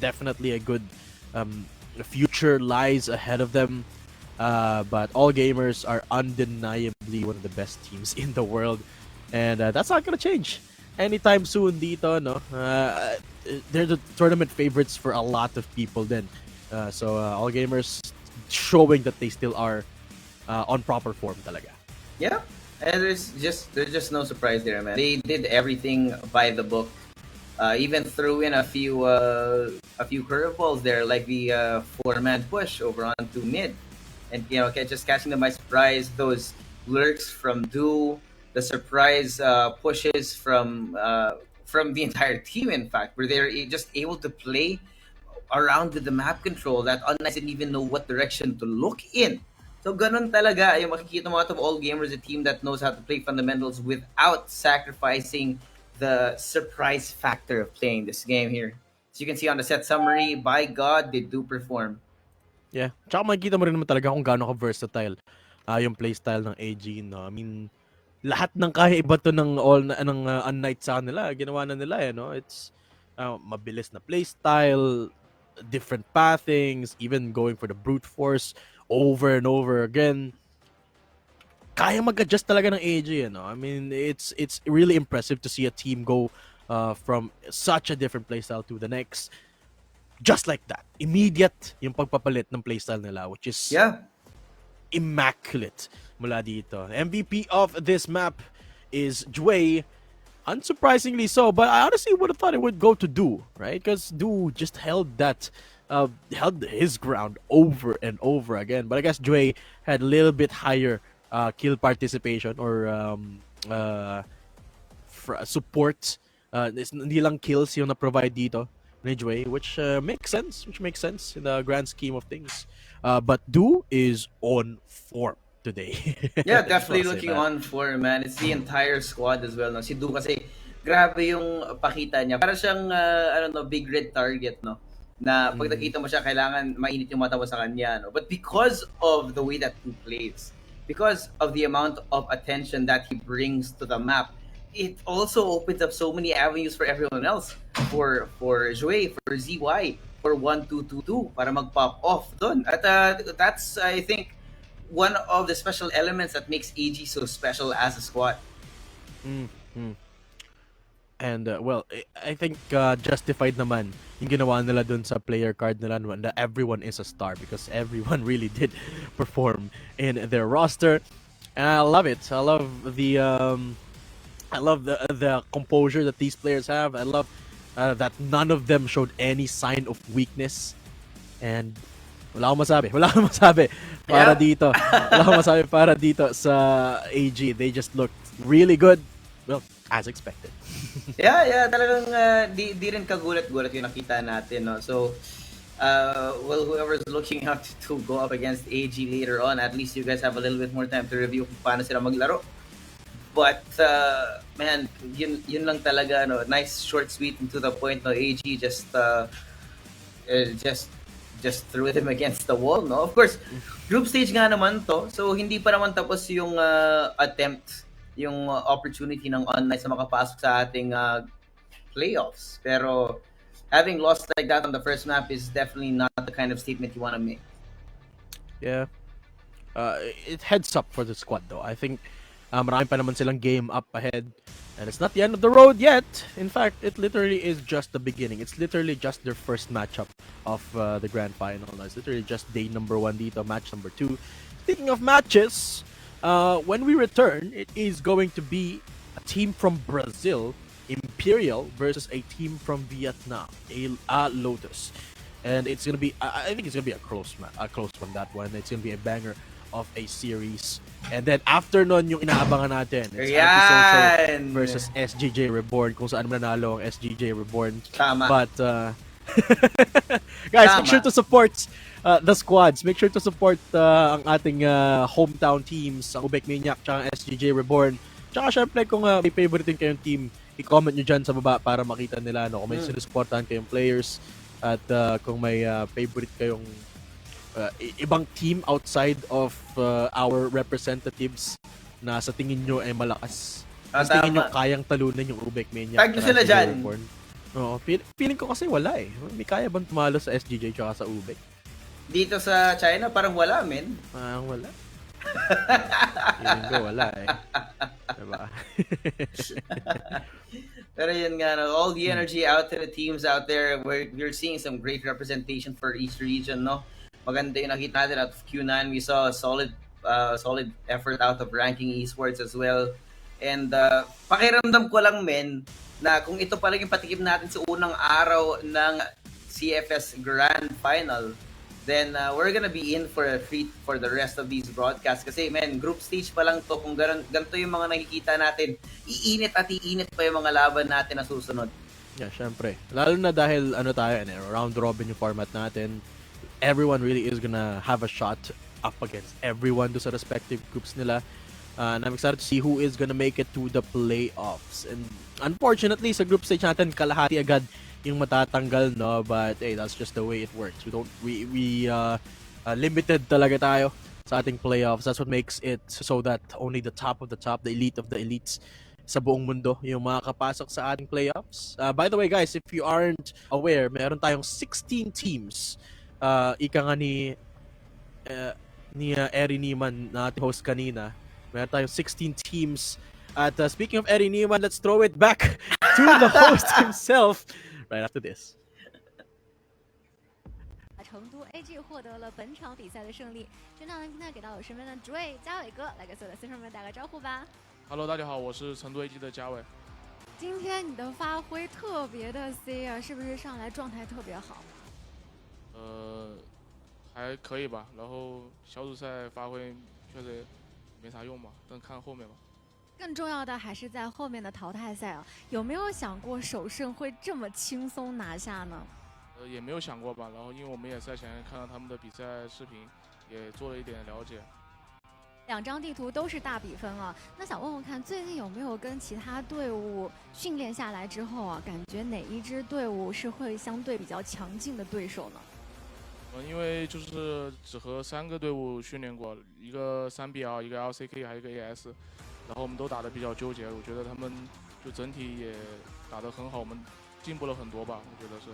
definitely a good future lies ahead of them. But All Gamers are undeniably one of the best teams in the world. And that's not gonna change anytime soon dito, no? They're the tournament favorites for a lot of people then. So All Gamers showing that they still are on proper form talaga. Yeah, and there's just no surprise there, man. They did everything by the book. Even threw in a few curveballs there, like the four-man push over onto mid, and just catching them by surprise. Those lurks from Du, the surprise pushes from the entire team. In fact, where they're just able to play around with the map control that unKnights didn't even know what direction to look in. So ganun talaga yung makikita mo out of All Gamers, a team that knows how to play fundamentals without sacrificing the surprise factor of playing this game here. As you can see on the set summary, by God, they do perform. Yeah. Tsaka makikita mo rin naman talaga kung gaano ka-versatile yung playstyle ng AG, no? I mean, lahat ng kaya iba to ng unKnights sa kanila, ginawa na nila, eh, no? It's mabilis na playstyle, different pathings, even going for the brute force over and over again. Kaya mag-adjust talaga ng AG, you know? I mean, it's really impressive to see a team go from such a different playstyle to the next. Just like that. Immediate yung pagpapalit ng playstyle nila, which is Yeah. immaculate mula dito. MVP of this map is Jway. Unsurprisingly so, but I honestly would have thought it would go to Du, right? Because Du just held his ground over and over again. But I guess Jway had a little bit higher kill participation or support. Hindi lang kills yung na-provide dito ni Jway, which makes sense in the grand scheme of things. But Du is on form today. Yeah, definitely looking on for, man. It's the entire squad as well, no? Si Du kasi, grabe yung pakita niya. Para siyang, big red target, no? Na pag nakita mo siya, kailangan mainit yung mata mo sa kanya, no? But because of the way that Du plays, because of the amount of attention that he brings to the map, it also opens up so many avenues for everyone else. For Joey, for ZY, for 1222, para mag-pop off doon. At that's, I think, one of the special elements that makes AG so special as a squad. And well, I think justified naman yung ginawa nila dun sa player card nila na everyone is a star because everyone really did perform in their roster. And I love it. I love the composure that these players have. I love that none of them showed any sign of weakness. And wala akong masabi para dito. Wala akong masabi para dito sa AG. They just looked really good. Well, as expected. Yeah, talagang di rin kagulat-gulat yung nakita natin, no? So, well, whoever's looking out to go up against AG later on, at least you guys have a little bit more time to review kung paano sila maglaro. But, man, yun lang talaga, no? Nice, short, sweet, and to the point, no? AG just threw them against the wall, no? Of course, group stage nga naman to, so hindi pa naman tapos yung attempt, yung opportunity ng unKnights na makapasok sa ating playoffs. Pero having lost like that on the first map is definitely not the kind of statement you want to make. Yeah. It heads up for the squad though. I think marami pa naman silang game up ahead. And it's not the end of the road yet. In fact, it literally is just the beginning. It's literally just their first matchup of the grand final. It's literally just day number 1 dito, match number 2. Speaking of matches, when we return, it is going to be a team from Brazil, Imperial, versus a team from Vietnam, a Lotus. And it's going to be, I think it's going to be a close one, that one. It's going to be a banger of a series. And then after nun, yung inaabangan natin, it's Antisocial versus SGJ Reborn, kung saan mananalo ang SGJ Reborn. Tama. But guys, make sure to support the squads. Make sure to support ang ating hometown teams, ang Ubek Maniac, tsaka ang SGJ Reborn. Tsaka syempre kung may favorite din kayong team, i-comment nyo dyan sa baba para makita nila, no, kung may sinusuportahan kayong players at kung may favorite kayong ibang team outside of our representatives na sa tingin nyo ay malakas. Sa tingin nyo kayang talunan yung Ubek Maniac. Tag nyo sila dyan. Oo, feeling ko kasi wala eh. May kaya bang tumalo sa SGJ tsaka sa Ubek? Dito sa China, parang wala, men. Wala. Feeling ko wala eh. Diba? Pero yun nga, no, all the energy out to the teams out there. We're seeing some great representation for each region, no? Maganda yung nakita natin out of Q9. We saw a solid effort out of Ranking Esports as well. And pakiramdam ko lang, men, na kung ito pala yung patikim natin sa unang araw ng CFS Grand Final, then we're gonna be in for a treat for the rest of these broadcasts. Kasi, man, group stage pa lang to. Kung ganito yung mga nakikita natin, iinit at iinit pa yung mga laban natin na susunod. Yeah, syempre. Lalo na dahil tayo, round robin yung format natin. Everyone really is gonna have a shot up against everyone do sa respective groups nila. And I'm excited to see who is gonna make it to the playoffs. And unfortunately, sa group stage natin, kalahati agad yung matatanggal, no? But hey, that's just the way it works. We limited talaga tayo sa ating playoffs. That's what makes it so that only the top of the top, the elite of the elites sa buong mundo yung makakapasok sa ating playoffs. By the way, guys, if you aren't aware, meron tayong 16 teams. Ika nga ni Eri Niemann na ating host kanina. Meron tayong 16 teams. At speaking of Eri Niemann, let's throw it back to the host himself right after this. 成都 AG 获得了本场比赛的胜利。全场的平台给到我身边的主委嘉伟哥，来给所有的新手们打个招呼吧。Hello， 大家好，我是成都 AG 的嘉伟。今天你的发挥特别的 C 啊，是不是上来状态特别好？还可以吧。然后小组赛发挥确实没啥用嘛，但看后面吧。更重要的还是在后面的淘汰赛啊，有没有想过首胜会这么轻松拿下呢？也没有想过吧。然后因为我们也赛前看到他们的比赛视频，也做了一点了解。两张地图都是大比分啊，那想问问看，最近有没有跟其他队伍训练下来之后啊，感觉哪一支队伍是会相对比较强劲的对手呢？因为就是只和3个队伍训练过，一个3BL，一个 LCK， 还有一个 AS， 然后我们都打得比较纠结。我觉得他们就整体也打得很好，我们进步了很多吧，我觉得是。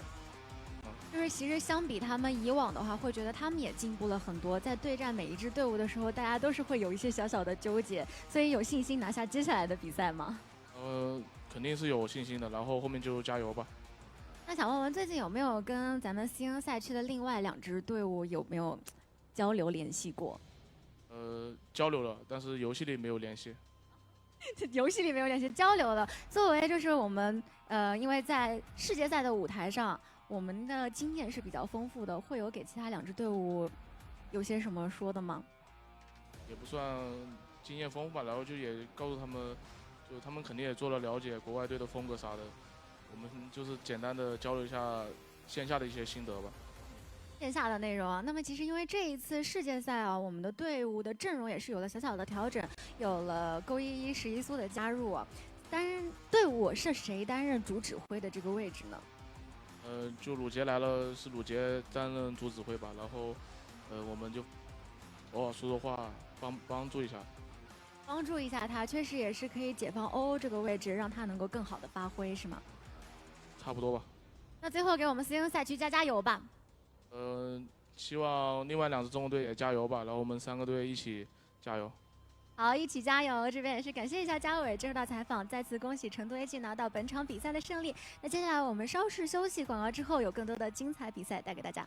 就是其实相比他们以往的话，会觉得他们也进步了很多。在对战每一支队伍的时候，大家都是会有一些小小的纠结，所以有信心拿下接下来的比赛吗？肯定是有信心的，然后后面就加油吧。那想问问，最近有没有跟咱们新赛区的另外2支队伍有没有交流联系过？交流了，但是游戏里没有联系。游戏里没有联系，交流了。作为就是我们因为在世界赛的舞台上，我们的经验是比较丰富的，会有给其他2支队伍有些什么说的吗？也不算经验丰富吧，然后就也告诉他们，就他们肯定也做了了解国外队的风格啥的。我们就是简单的交流一下线下的一些心得吧。线下的内容啊，那么其实因为这一次世界赛啊，我们的队伍的阵容也是有了小小的调整，有了勾11、11苏的加入啊。队伍是谁担任主指挥的这个位置呢？就鲁杰来了，是鲁杰担任主指挥吧，然后我们就偶尔说说话，帮助一下。帮助一下他，确实也是可以解放欧这个位置，让他能够更好的发挥，是吗？差不多吧。那最后给我们新赛区加油吧。希望另外2支中国队也加油吧，然后我们3个队一起加油。好，一起加油！这边也是感谢一下嘉伟接受到采访，再次恭喜成都 AG 拿到本场比赛的胜利。那接下来我们稍事休息，广告之后有更多的精彩比赛带给大家。